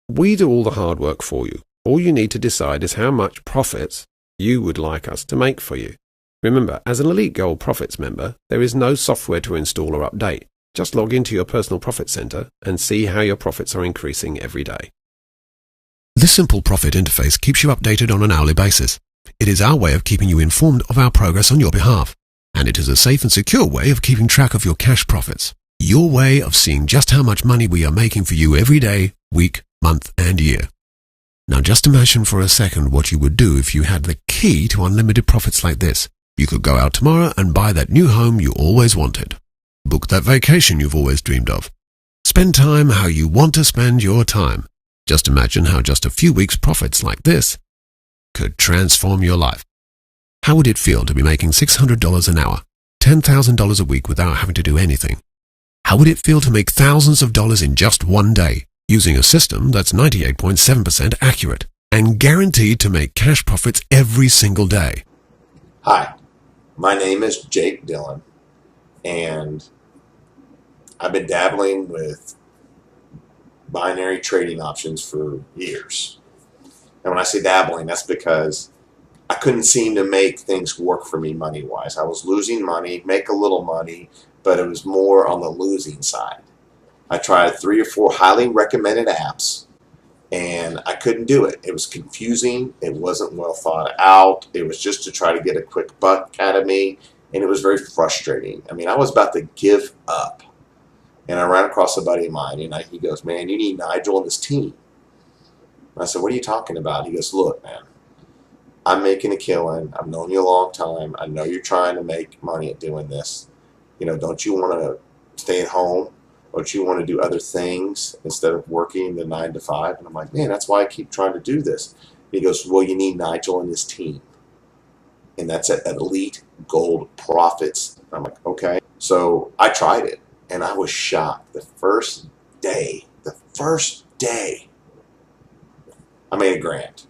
We do all the hard work for you. All you need to decide is how much profits you would like us to make for you. Remember, as an Elite Gold Profits member, there is no software to install or update. Just log into your personal profit center and see how your profits are increasing every day. This simple profit interface keeps you updated on an hourly basis. It is our way of keeping you informed of our progress on your behalf, and it is a safe and secure way of keeping track of your cash profits. Your way of seeing just how much money we are making for you every day, week, month, and year. Now just imagine for a second what you would do if you had the key to unlimited profits like this. You could go out tomorrow and buy that new home you always wanted. Book that vacation you've always dreamed of. Spend time how you want to spend your time. Just imagine how just a few weeks' profits like this could transform your life. How would it feel to be making $600 an hour, $10,000 a week without having to do anything? How would it feel to make thousands of dollars in just one day, using a system that's 98.7% accurate and guaranteed to make cash profits every single day? Hi, my name is Jake Dillon, and I've been dabbling with binary trading options for years. And when I say dabbling, that's because I couldn't seem to make things work for me money-wise. I was losing money, make a little money, but it was more on the losing side. I tried 3 or 4 highly recommended apps, and I couldn't do it. It was confusing. It wasn't well thought out. It was just to try to get a quick buck out of me, and it was very frustrating. I mean, I was about to give up, and I ran across a buddy of mine, and he goes, "Man, you need Nigel and this team." And I said, "What are you talking about?" He goes, "Look, man, I'm making a killing. I've known you a long time. I know you're trying to make money at doing this. You know, don't you want to stay at home? Don't you want to do other things instead of working the 9 to 5? And I'm like, "Man, that's why I keep trying to do this." He goes, "Well, you need Nigel and his team. And that's at Elite Gold Profits." And I'm like, "Okay." So I tried it, and I was shocked. The first day, I made $1,000.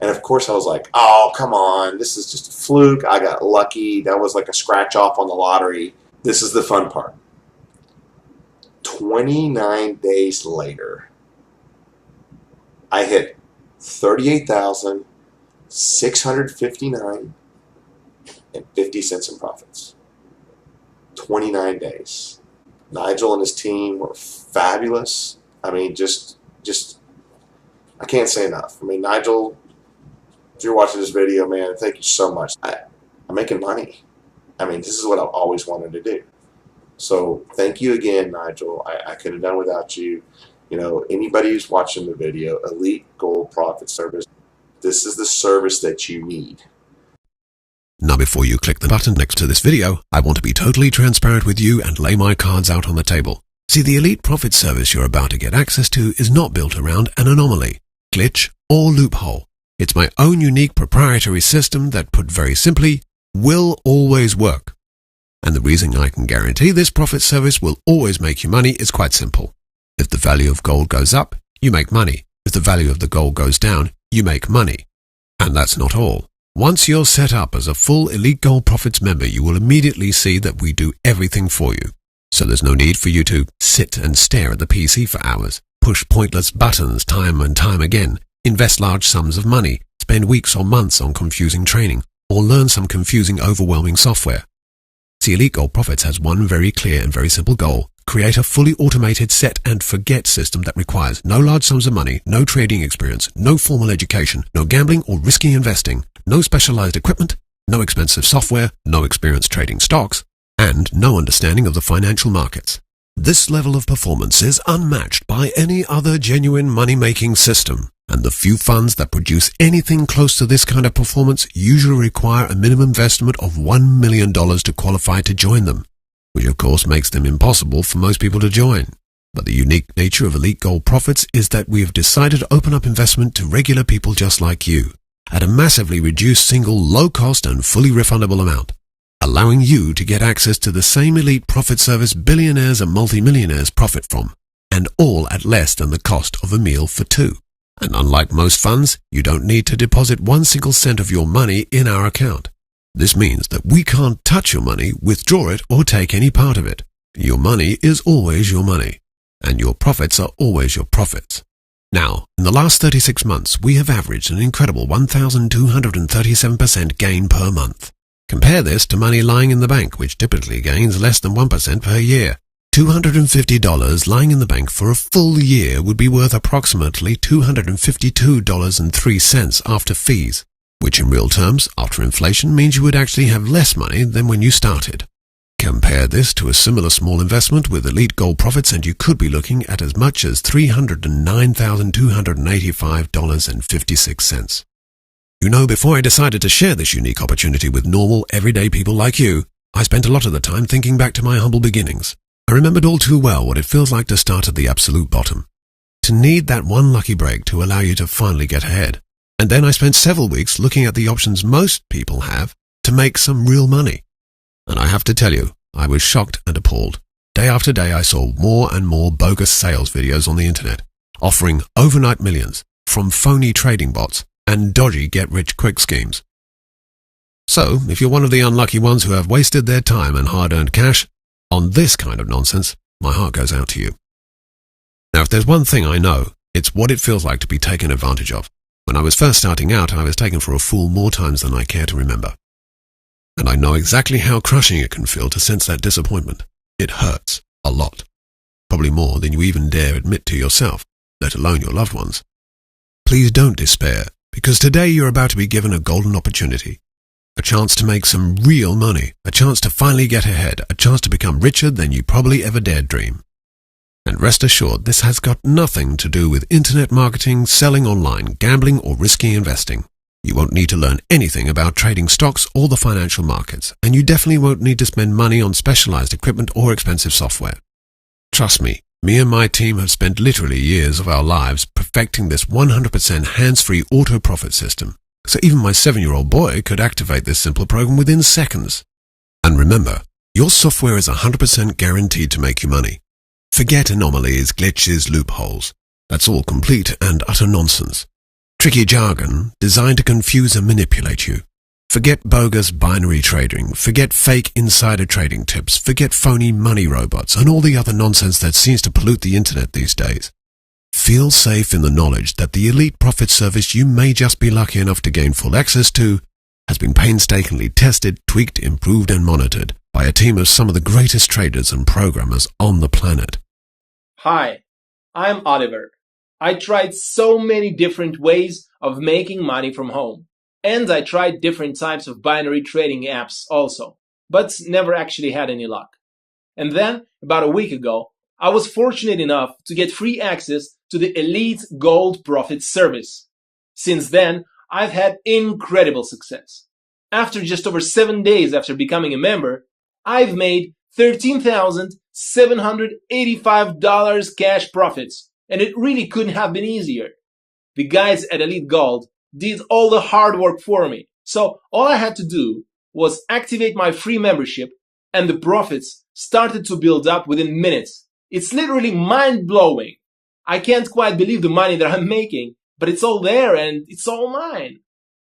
And of course I was like, "Oh, come on, this is just a fluke. I got lucky. That was like a scratch off on the lottery." This is the fun part. 29 days later, I hit $38,659.50 in profits. 29 days. Nigel and his team were fabulous. I mean, just I can't say enough. I mean, Nigel, if you're watching this video, man, thank you so much. I'm making money. I mean, this is what I've always wanted to do. So thank you again, Nigel. I couldn't have done without you. You know, anybody who's watching the video, Elite Gold Profit Service, this is the service that you need. Now before you click the button next to this video, I want to be totally transparent with you and lay my cards out on the table. See, the Elite Profit Service you're about to get access to is not built around an anomaly, glitch, or loophole. It's my own unique proprietary system that, put very simply, will always work. And the reason I can guarantee this profit service will always make you money is quite simple. If the value of gold goes up, you make money. If the value of the gold goes down, you make money. And that's not all. Once you're set up as a full Elite Gold Profits member, you will immediately see that we do everything for you. So there's no need for you to sit and stare at the PC for hours, push pointless buttons time and time again, invest large sums of money, spend weeks or months on confusing training, or learn some confusing, overwhelming software. See, Elite Gold Profits has one very clear and very simple goal: create a fully automated set and forget system that requires no large sums of money, no trading experience, no formal education, no gambling or risky investing, no specialized equipment, no expensive software, no experience trading stocks, and no understanding of the financial markets. This level of performance is unmatched by any other genuine money-making system, and the few funds that produce anything close to this kind of performance usually require a minimum investment of $1 million to qualify to join them, which of course makes them impossible for most people to join. But the unique nature of Elite Gold Profits is that we have decided to open up investment to regular people just like you, at a massively reduced single low-cost and fully refundable amount, allowing you to get access to the same elite profit service billionaires and multimillionaires profit from, and all at less than the cost of a meal for two. And unlike most funds, you don't need to deposit 1 single cent of your money in our account. This means that we can't touch your money, withdraw it, or take any part of it. Your money is always your money, and your profits are always your profits. Now, in the last 36 months, we have averaged an incredible 1,237% gain per month. Compare this to money lying in the bank, which typically gains less than 1% per year. $250 lying in the bank for a full year would be worth approximately $252.03 after fees, which in real terms, after inflation, means you would actually have less money than when you started. Compare this to a similar small investment with Elite Gold Profits and you could be looking at as much as $309,285.56. You know, before I decided to share this unique opportunity with normal, everyday people like you, I spent a lot of the time thinking back to my humble beginnings. I remembered all too well what it feels like to start at the absolute bottom, to need that one lucky break to allow you to finally get ahead. And then I spent several weeks looking at the options most people have to make some real money. And I have to tell you, I was shocked and appalled. Day after day I saw more and more bogus sales videos on the internet, offering overnight millions from phony trading bots and dodgy get-rich-quick schemes. So, if you're one of the unlucky ones who have wasted their time and hard-earned cash on this kind of nonsense, my heart goes out to you. Now, if there's one thing I know, it's what it feels like to be taken advantage of. When I was first starting out, I was taken for a fool more times than I care to remember. And I know exactly how crushing it can feel to sense that disappointment. It hurts a lot. Probably more than you even dare admit to yourself, let alone your loved ones. Please don't despair, because today you're about to be given a golden opportunity. A chance to make some real money, a chance to finally get ahead, a chance to become richer than you probably ever dared dream. And rest assured, this has got nothing to do with internet marketing, selling online, gambling, or risky investing. You won't need to learn anything about trading stocks or the financial markets, and you definitely won't need to spend money on specialized equipment or expensive software. Trust me and my team have spent literally years of our lives perfecting this 100% hands-free auto-profit system, so even my 7-year-old boy could activate this simple program within seconds. And remember, your software is 100% guaranteed to make you money. Forget anomalies, glitches, loopholes. That's all complete and utter nonsense. Tricky jargon designed to confuse and manipulate you. Forget bogus binary trading, forget fake insider trading tips, forget phony money robots and all the other nonsense that seems to pollute the internet these days. Feel safe in the knowledge that the Elite Profit service you may just be lucky enough to gain full access to has been painstakingly tested, tweaked, improved and monitored by a team of some of the greatest traders and programmers on the planet. Hi, I'm Oliver. I tried so many different ways of making money from home. And I tried different types of binary trading apps also, but never actually had any luck. And then, about a week ago, I was fortunate enough to get free access to the Elite Gold Profit service. Since then, I've had incredible success. After just over 7 days after becoming a member, I've made $13,785 cash profits, and it really couldn't have been easier. The guys at Elite Gold did all the hard work for me, so all I had to do was activate my free membership, and the profits started to build up within minutes. It's literally mind-blowing. I can't quite believe the money that I'm making, but it's all there and it's all mine.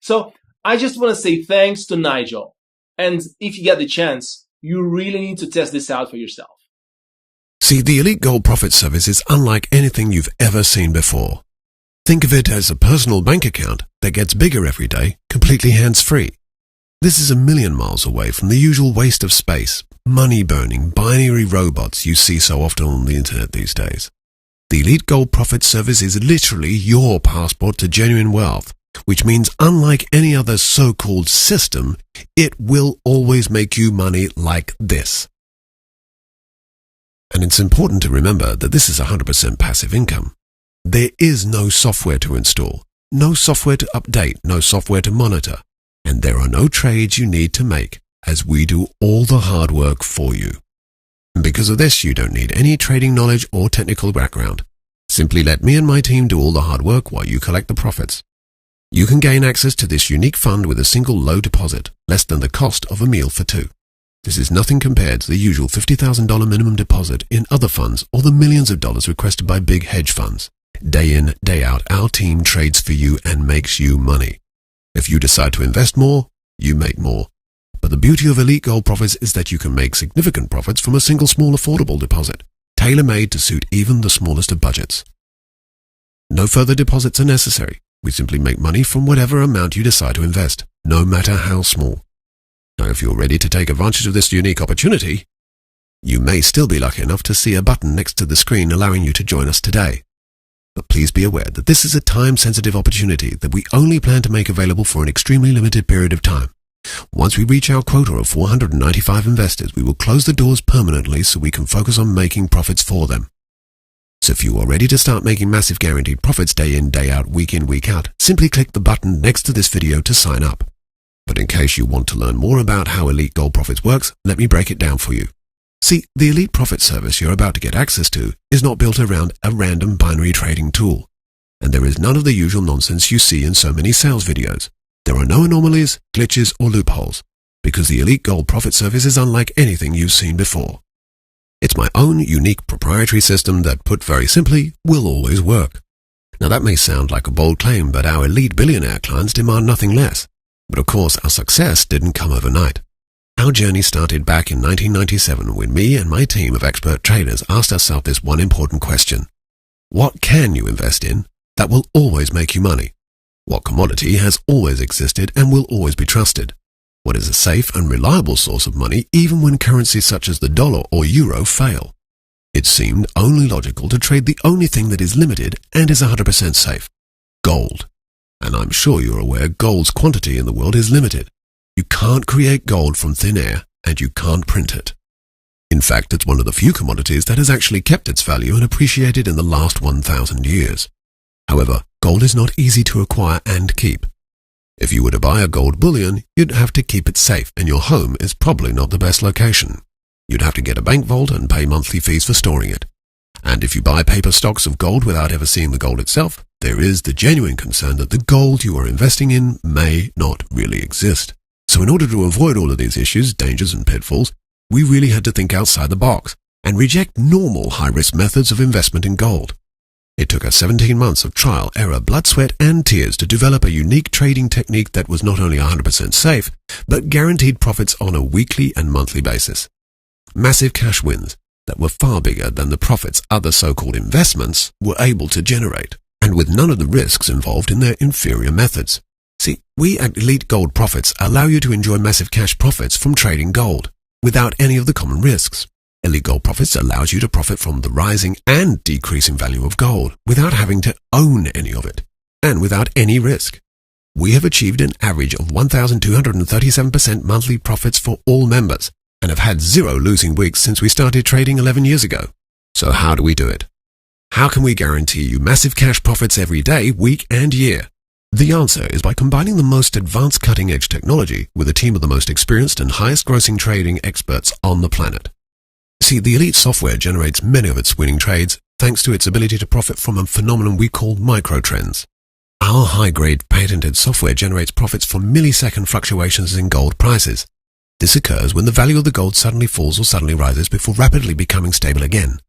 So I just want to say thanks to Nigel. And if you get the chance, you really need to test this out for yourself. See, the Elite Gold Profit service is unlike anything you've ever seen before. Think of it as a personal bank account that gets bigger every day, completely hands-free. This is a million miles away from the usual waste of space, money-burning, binary robots you see so often on the internet these days. The Elite Gold Profit service is literally your passport to genuine wealth, which means unlike any other so-called system, it will always make you money like this. And it's important to remember that this is 100% passive income. There is no software to install, no software to update, no software to monitor, and there are no trades you need to make, as we do all the hard work for you. And because of this, you don't need any trading knowledge or technical background. Simply let me and my team do all the hard work while you collect the profits. You can gain access to this unique fund with a single low deposit, less than the cost of a meal for two. This is nothing compared to the usual $50,000 minimum deposit in other funds or the millions of dollars requested by big hedge funds. Day in, day out, our team trades for you and makes you money. If you decide to invest more, you make more. But the beauty of Elite Gold Profits is that you can make significant profits from a single small affordable deposit, tailor-made to suit even the smallest of budgets. No further deposits are necessary. We simply make money from whatever amount you decide to invest, no matter how small. Now, if you're ready to take advantage of this unique opportunity, you may still be lucky enough to see a button next to the screen allowing you to join us today. But please be aware that this is a time-sensitive opportunity that we only plan to make available for an extremely limited period of time. Once we reach our quota of 495 investors, we will close the doors permanently so we can focus on making profits for them. So if you are ready to start making massive guaranteed profits day in, day out, week in, week out, simply click the button next to this video to sign up. But in case you want to learn more about how Elite Gold Profits works, let me break it down for you. See, the Elite Profit service you're about to get access to is not built around a random binary trading tool. And there is none of the usual nonsense you see in so many sales videos. There are no anomalies, glitches, or loopholes, because the Elite Gold Profit service is unlike anything you've seen before. It's my own unique proprietary system that, put very simply, will always work. Now that may sound like a bold claim, but our elite billionaire clients demand nothing less. But of course, our success didn't come overnight. Our journey started back in 1997 when me and my team of expert traders asked ourselves this one important question. What can you invest in that will always make you money? What commodity has always existed and will always be trusted? What is a safe and reliable source of money even when currencies such as the dollar or euro fail? It seemed only logical to trade the only thing that is limited and is 100% safe: gold. And I'm sure you're aware gold's quantity in the world is limited. You can't create gold from thin air, and you can't print it. In fact, it's one of the few commodities that has actually kept its value and appreciated in the last 1,000 years. However, gold is not easy to acquire and keep. If you were to buy a gold bullion, you'd have to keep it safe, and your home is probably not the best location. You'd have to get a bank vault and pay monthly fees for storing it. And if you buy paper stocks of gold without ever seeing the gold itself, there is the genuine concern that the gold you are investing in may not really exist. So in order to avoid all of these issues, dangers and pitfalls, we really had to think outside the box and reject normal high-risk methods of investment in gold. It took us 17 months of trial, error, blood, sweat and tears to develop a unique trading technique that was not only 100% safe, but guaranteed profits on a weekly and monthly basis. Massive cash wins that were far bigger than the profits other so-called investments were able to generate, and with none of the risks involved in their inferior methods. See, we at Elite Gold Profits allow you to enjoy massive cash profits from trading gold without any of the common risks. Elite Gold Profits allows you to profit from the rising and decreasing value of gold without having to own any of it, and without any risk. We have achieved an average of 1,237% monthly profits for all members, and have had 0 losing weeks since we started trading 11 years ago. So how do we do it? How can we guarantee you massive cash profits every day, week and year? The answer is by combining the most advanced cutting-edge technology with a team of the most experienced and highest-grossing trading experts on the planet. See, the Elite software generates many of its winning trades thanks to its ability to profit from a phenomenon we call microtrends. Our high-grade patented software generates profits from millisecond fluctuations in gold prices. This occurs when the value of the gold suddenly falls or suddenly rises before rapidly becoming stable again.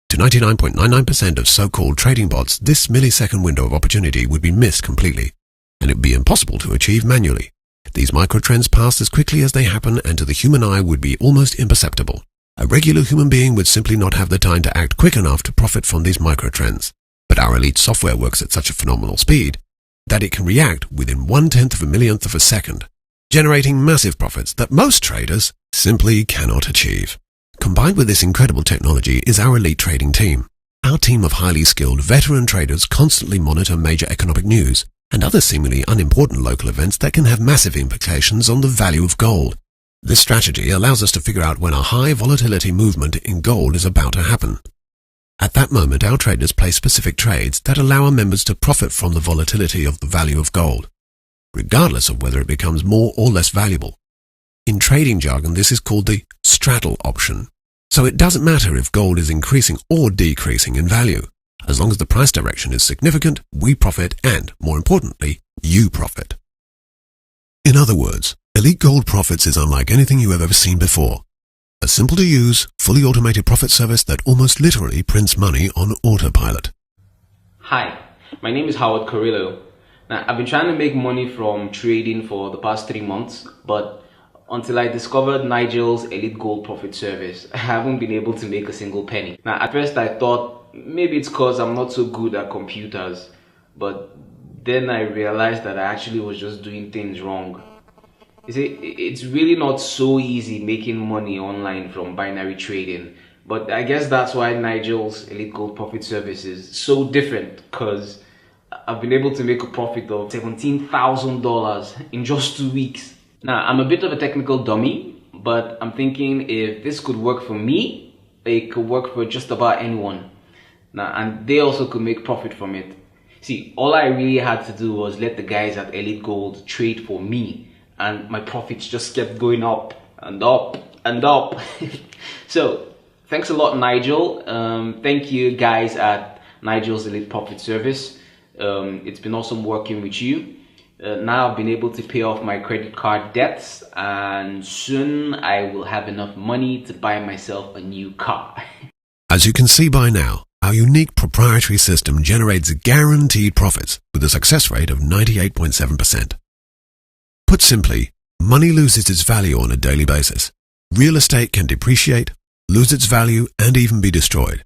To 99.99% of so-called trading bots, this millisecond window of opportunity would be missed completely, and it would be impossible to achieve manually. These microtrends pass as quickly as they happen and to the human eye would be almost imperceptible. A regular human being would simply not have the time to act quick enough to profit from these microtrends. But our Elite software works at such a phenomenal speed that it can react within 1/10 of a millionth of a second, generating massive profits that most traders simply cannot achieve. Combined with this incredible technology is our Elite trading team. Our team of highly skilled veteran traders constantly monitor major economic news and other seemingly unimportant local events that can have massive implications on the value of gold. This strategy allows us to figure out when a high volatility movement in gold is about to happen. At that moment, our traders place specific trades that allow our members to profit from the volatility of the value of gold, regardless of whether it becomes more or less valuable. In trading jargon, this is called the straddle option. So it doesn't matter if gold is increasing or decreasing in value. As long as the price direction is significant, we profit and, more importantly, you profit. In other words, Elite Gold Profits is unlike anything you have ever seen before. A simple-to-use, fully automated profit service that almost literally prints money on autopilot. Hi, my name is Howard Carrillo. Now, I've been trying to make money from trading for the past 3 months, but until I discovered Nigel's Elite Gold Profit service, I haven't been able to make a single penny. Now, at first I thought maybe it's because I'm not so good at computers, but then I realized that I actually was just doing things wrong. You see, it's really not so easy making money online from binary trading, but I guess that's why Nigel's Elite Gold Profit service is so different, because I've been able to make a profit of $17,000 in just 2 weeks. Now, I'm a bit of a technical dummy, but I'm thinking if this could work for me, it could work for just about anyone. Now, and they also could make profit from it. See, all I really had to do was let the guys at Elite Gold trade for me, and my profits just kept going up and up and up. So, thanks a lot, Nigel. Thank you guys at Nigel's Elite Profit Service. It's been awesome working with you. Now I've been able to pay off my credit card debts, and soon I will have enough money to buy myself a new car. As you can see by now, our unique proprietary system generates guaranteed profits with a success rate of 98.7%. Put simply, money loses its value on a daily basis. Real estate can depreciate, lose its value, and even be destroyed.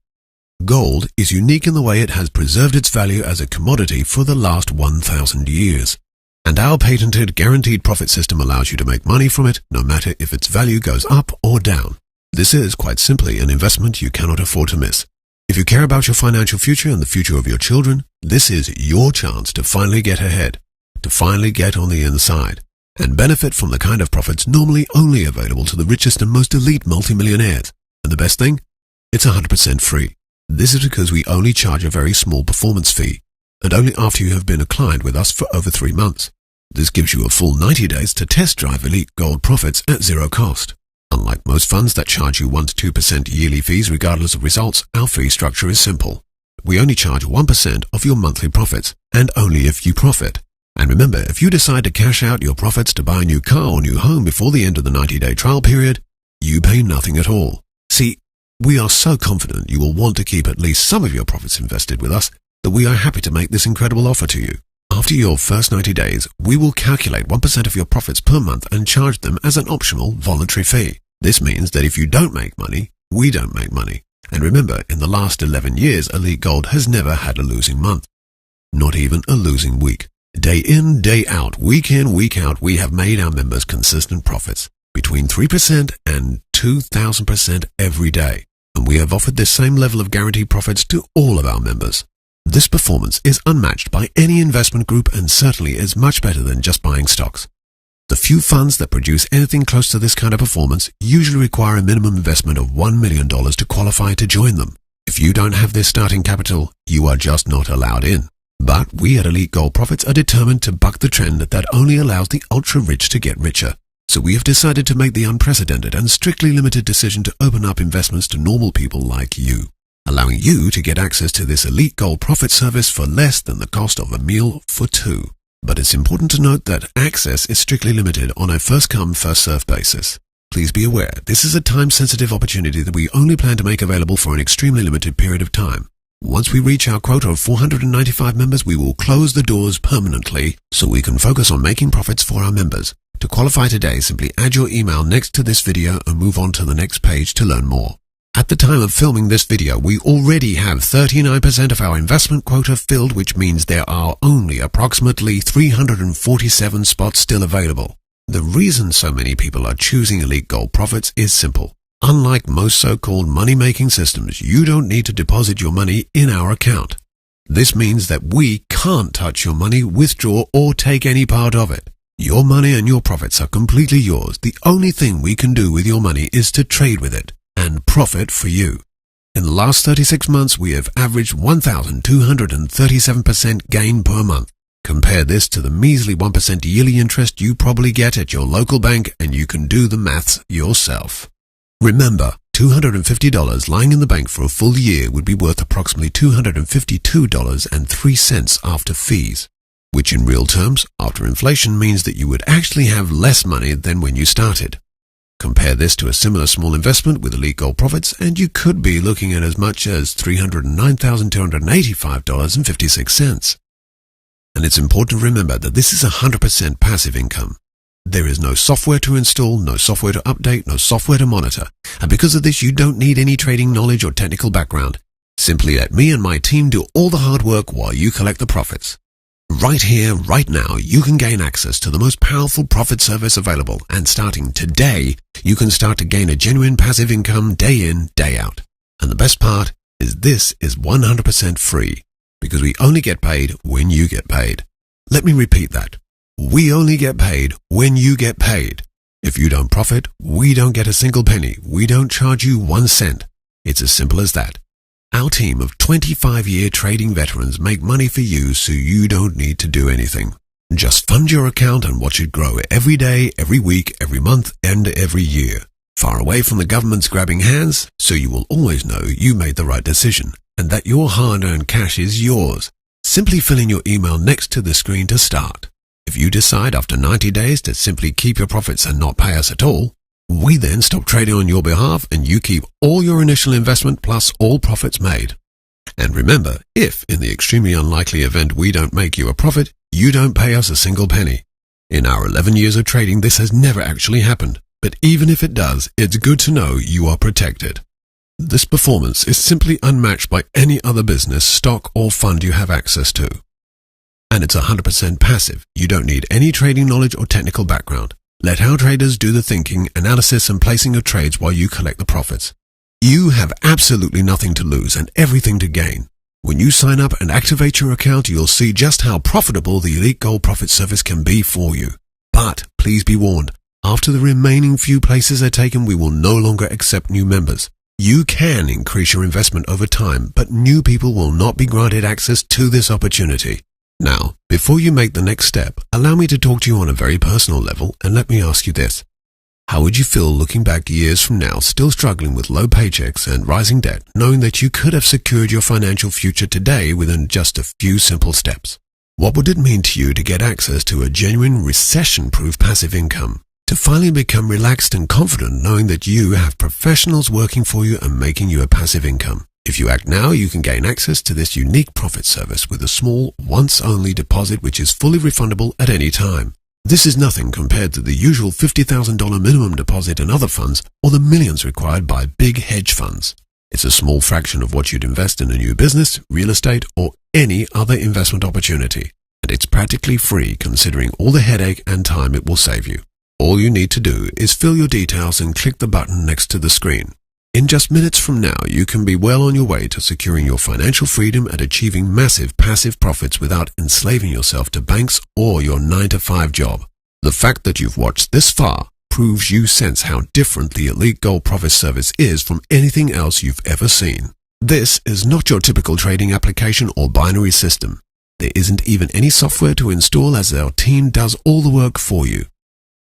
Gold is unique in the way it has preserved its value as a commodity for the last 1,000 years. And our patented guaranteed profit system allows you to make money from it no matter if its value goes up or down. This is, quite simply, an investment you cannot afford to miss. If you care about your financial future and the future of your children, this is your chance to finally get ahead, to finally get on the inside, and benefit from the kind of profits normally only available to the richest and most elite multimillionaires. And the best thing? It's 100% free. This is because we only charge a very small performance fee, and only after you have been a client with us for over 3 months. This gives you a full 90 days to test drive Elite Gold profits at zero cost. Unlike most funds that charge you 1 to 2% yearly fees regardless of results, our fee structure is simple. We only charge 1% of your monthly profits, and only if you profit. And remember, if you decide to cash out your profits to buy a new car or new home before the end of the 90-day trial period, you pay nothing at all. See, we are so confident you will want to keep at least some of your profits invested with us that we are happy to make this incredible offer to you. After your first 90 days, we will calculate 1% of your profits per month and charge them as an optional voluntary fee. This means that if you don't make money, we don't make money. And remember, in the last 11 years, Elite Gold has never had a losing month. Not even a losing week. Day in, day out, week in, week out, we have made our members consistent profits, between 3% and 2,000% every day. And we have offered this same level of guaranteed profits to all of our members. This performance is unmatched by any investment group and certainly is much better than just buying stocks. The few funds that produce anything close to this kind of performance usually require a minimum investment of $1 million to qualify to join them. If you don't have this starting capital, you are just not allowed in. But we at Elite Gold Profits are determined to buck the trend that only allows the ultra-rich to get richer. So we have decided to make the unprecedented and strictly limited decision to open up investments to normal people like you, allowing you to get access to this Elite Gold Profit service for less than the cost of a meal for 2. But it's important to note that access is strictly limited on a first-come, first-served basis. Please be aware, this is a time-sensitive opportunity that we only plan to make available for an extremely limited period of time. Once we reach our quota of 495 members, we will close the doors permanently so we can focus on making profits for our members. To qualify today, simply add your email next to this video and move on to the next page to learn more. At the time of filming this video, we already have 39% of our investment quota filled, which means there are only approximately 347 spots still available. The reason so many people are choosing Elite Gold Profits is simple. Unlike most so-called money-making systems, you don't need to deposit your money in our account. This means that we can't touch your money, withdraw, or take any part of it. Your money and your profits are completely yours. The only thing we can do with your money is to trade with it and profit for you. In the last 36 months, we have averaged 1,237% gain per month. Compare this to the measly 1% yearly interest you probably get at your local bank, and you can do the maths yourself. Remember, $250 lying in the bank for a full year would be worth approximately $252.03 after fees, which in real terms, after inflation, means that you would actually have less money than when you started. Compare this to a similar small investment with Elite Gold Profits, and you could be looking at as much as $309,285.56. And it's important to remember that this is 100% passive income. There is no software to install, no software to update, no software to monitor. And because of this, you don't need any trading knowledge or technical background. Simply let me and my team do all the hard work while you collect the profits. Right here, right now, you can gain access to the most powerful profit service available, and starting today, you can start to gain a genuine passive income day in, day out. And the best part is this is 100% free, because we only get paid when you get paid. Let me repeat that. We only get paid when you get paid. If you don't profit, we don't get a single penny. We don't charge you 1 cent. It's as simple as that. Our team of 25-year trading veterans make money for you so you don't need to do anything. Just fund your account and watch it grow every day, every week, every month, and every year. Far away from the government's grabbing hands, so you will always know you made the right decision and that your hard-earned cash is yours. Simply fill in your email next to the screen to start. If you decide after 90 days to simply keep your profits and not pay us at all, we then stop trading on your behalf and you keep all your initial investment plus all profits made. And remember, if in the extremely unlikely event we don't make you a profit, you don't pay us a single penny. In our 11 years of trading, this has never actually happened. But even if it does, it's good to know you are protected. This performance is simply unmatched by any other business, stock, or fund you have access to. And it's 100% passive. You don't need any trading knowledge or technical background. Let our traders do the thinking, analysis, and placing of trades while you collect the profits. You have absolutely nothing to lose and everything to gain. When you sign up and activate your account, you'll see just how profitable the Elite Gold Profit Service can be for you. But please be warned, after the remaining few places are taken, we will no longer accept new members. You can increase your investment over time, but new people will not be granted access to this opportunity. Now, before you make the next step, allow me to talk to you on a very personal level, and let me ask you this. How would you feel looking back years from now, still struggling with low paychecks and rising debt, knowing that you could have secured your financial future today within just a few simple steps? What would it mean to you to get access to a genuine recession-proof passive income? To finally become relaxed and confident knowing that you have professionals working for you and making you a passive income? If you act now, you can gain access to this unique profit service with a small, once-only deposit which is fully refundable at any time. This is nothing compared to the usual $50,000 minimum deposit in other funds or the millions required by big hedge funds. It's a small fraction of what you'd invest in a new business, real estate, or any other investment opportunity. And it's practically free considering all the headache and time it will save you. All you need to do is fill your details and click the button next to the screen. In just minutes from now, you can be well on your way to securing your financial freedom and achieving massive passive profits without enslaving yourself to banks or your 9-to-5 job. The fact that you've watched this far proves you sense how different the Elite Gold Profit Service is from anything else you've ever seen. This is not your typical trading application or binary system. There isn't even any software to install as our team does all the work for you.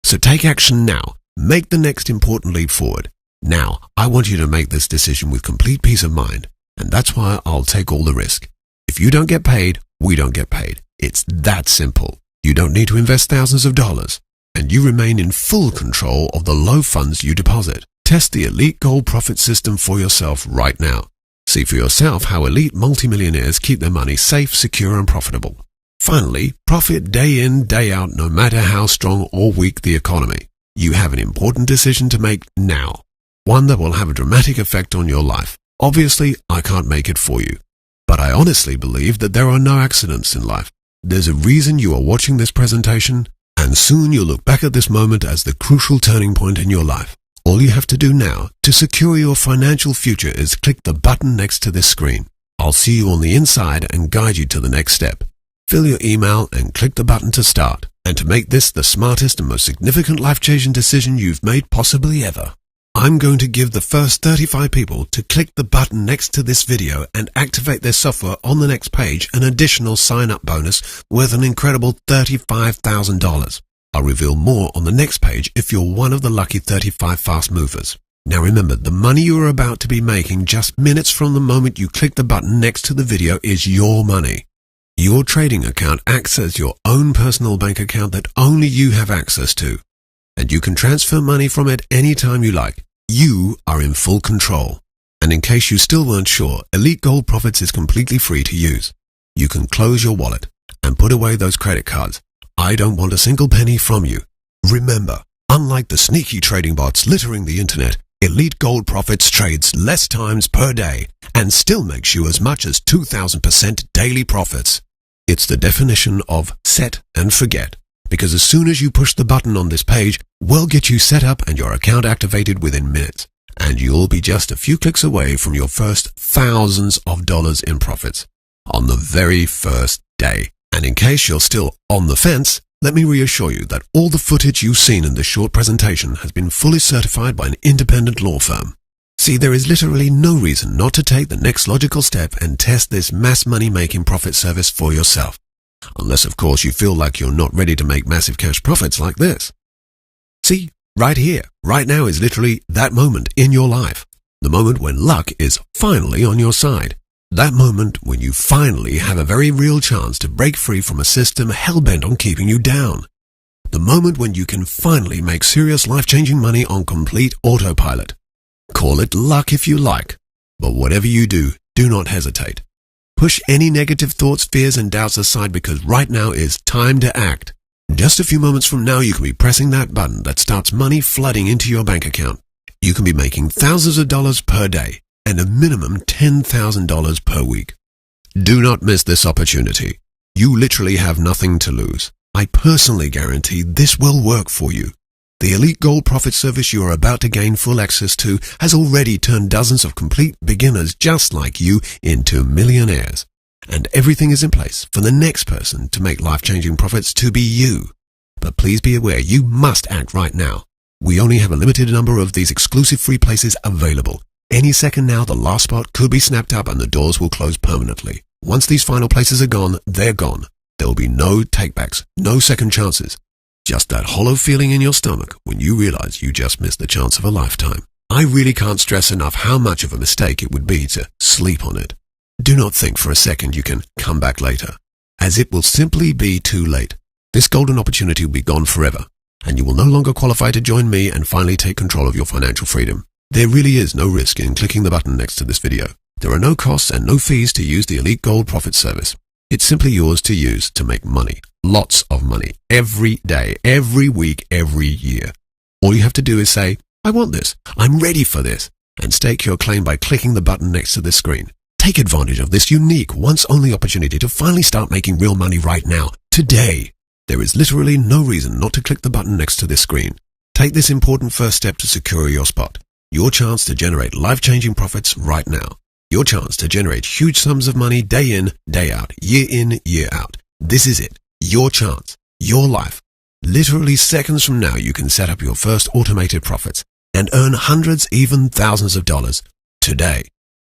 So take action now. Make the next important leap forward. Now, I want you to make this decision with complete peace of mind, and that's why I'll take all the risk. If you don't get paid, we don't get paid. It's that simple. You don't need to invest thousands of dollars, and you remain in full control of the low funds you deposit. Test the Elite Gold Profit System for yourself right now. See for yourself how elite multimillionaires keep their money safe, secure, and profitable. Finally, profit day in, day out, no matter how strong or weak the economy. You have an important decision to make now. One that will have a dramatic effect on your life. Obviously, I can't make it for you. But I honestly believe that there are no accidents in life. There's a reason you are watching this presentation, and soon you'll look back at this moment as the crucial turning point in your life. All you have to do now to secure your financial future is click the button next to this screen. I'll see you on the inside and guide you to the next step. Fill your email and click the button to start. And to make this the smartest and most significant life-changing decision you've made possibly ever, I'm going to give the first 35 people to click the button next to this video and activate their software on the next page an additional sign-up bonus worth an incredible $35,000. I'll reveal more on the next page if you're one of the lucky 35 fast movers. Now remember, the money you are about to be making just minutes from the moment you click the button next to the video is your money. Your trading account acts as your own personal bank account that only you have access to, and you can transfer money from it anytime you like. You are in full control. And in case you still weren't sure, Elite Gold Profits is completely free to use. You can close your wallet and put away those credit cards. I don't want a single penny from you. Remember, unlike the sneaky trading bots littering the internet, Elite Gold Profits trades less times per day and still makes you as much as 2,000% daily profits. It's the definition of set and forget, because as soon as you push the button on this page, we'll get you set up and your account activated within minutes, and you'll be just a few clicks away from your first thousands of dollars in profits on the very first day. And in case you're still on the fence, let me reassure you that all the footage you've seen in this short presentation has been fully certified by an independent law firm. See, there is literally no reason not to take the next logical step and test this mass money-making profit service for yourself. Unless, of course, you feel like you're not ready to make massive cash profits like this. See, right here, right now is literally that moment in your life. The moment when luck is finally on your side. That moment when you finally have a very real chance to break free from a system hell-bent on keeping you down. The moment when you can finally make serious life-changing money on complete autopilot. Call it luck if you like, but whatever you do, do not hesitate. Push any negative thoughts, fears, and doubts aside because right now is time to act. Just a few moments from now, you can be pressing that button that starts money flooding into your bank account. You can be making thousands of dollars per day. and a minimum $10,000 per week. Do not miss this opportunity. You literally have nothing to lose. I personally guarantee this will work for you. The Elite Gold Profit Service you are about to gain full access to has already turned dozens of complete beginners just like you into millionaires. And everything is in place for the next person to make life-changing profits to be you. But please be aware, you must act right now. We only have a limited number of these exclusive free places available. Any second now, the last spot could be snapped up and the doors will close permanently. Once these final places are gone, they're gone. There will be no takebacks, no second chances. Just that hollow feeling in your stomach when you realize you just missed the chance of a lifetime. I really can't stress enough how much of a mistake it would be to sleep on it. Do not think for a second you can come back later, as it will simply be too late. This golden opportunity will be gone forever, and you will no longer qualify to join me and finally take control of your financial freedom. There really is no risk in clicking the button next to this video. There are no costs and no fees to use the Elite Gold Profit Service. It's simply yours to use to make money, lots of money, every day, every week, every year. All you have to do is say, I want this, I'm ready for this, and stake your claim by clicking the button next to this screen. Take advantage of this unique, once-only opportunity to finally start making real money right now, today. There is literally no reason not to click the button next to this screen. Take this important first step to secure your spot. Your chance to generate life-changing profits right now. Your chance to generate huge sums of money day in, year in, year out. This is it. Your chance. Your life. Literally seconds from now, you can set up your first automated profits and earn hundreds, even thousands of dollars today.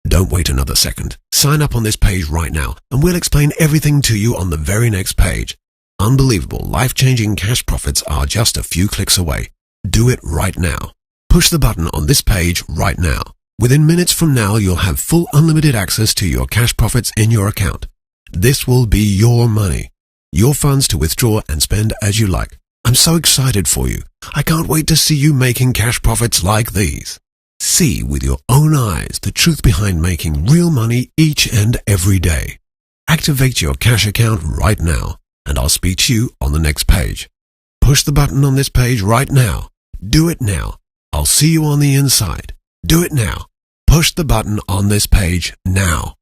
Don't wait another second. Sign up on this page right now, and we'll explain everything to you on the very next page. Unbelievable, life-changing cash profits are just a few clicks away. Do it right now. Push the button on this page right now. Within minutes from now, you'll have full unlimited access to your cash profits in your account. This will be your money, your funds to withdraw and spend as you like. I'm so excited for you. I can't wait to see you making cash profits like these. See with your own eyes the truth behind making real money each and every day. Activate your cash account right now, and I'll speak to you on the next page. Push the button on this page right now. Do it now. I'll see you on the inside. Do it now. Push the button on this page now.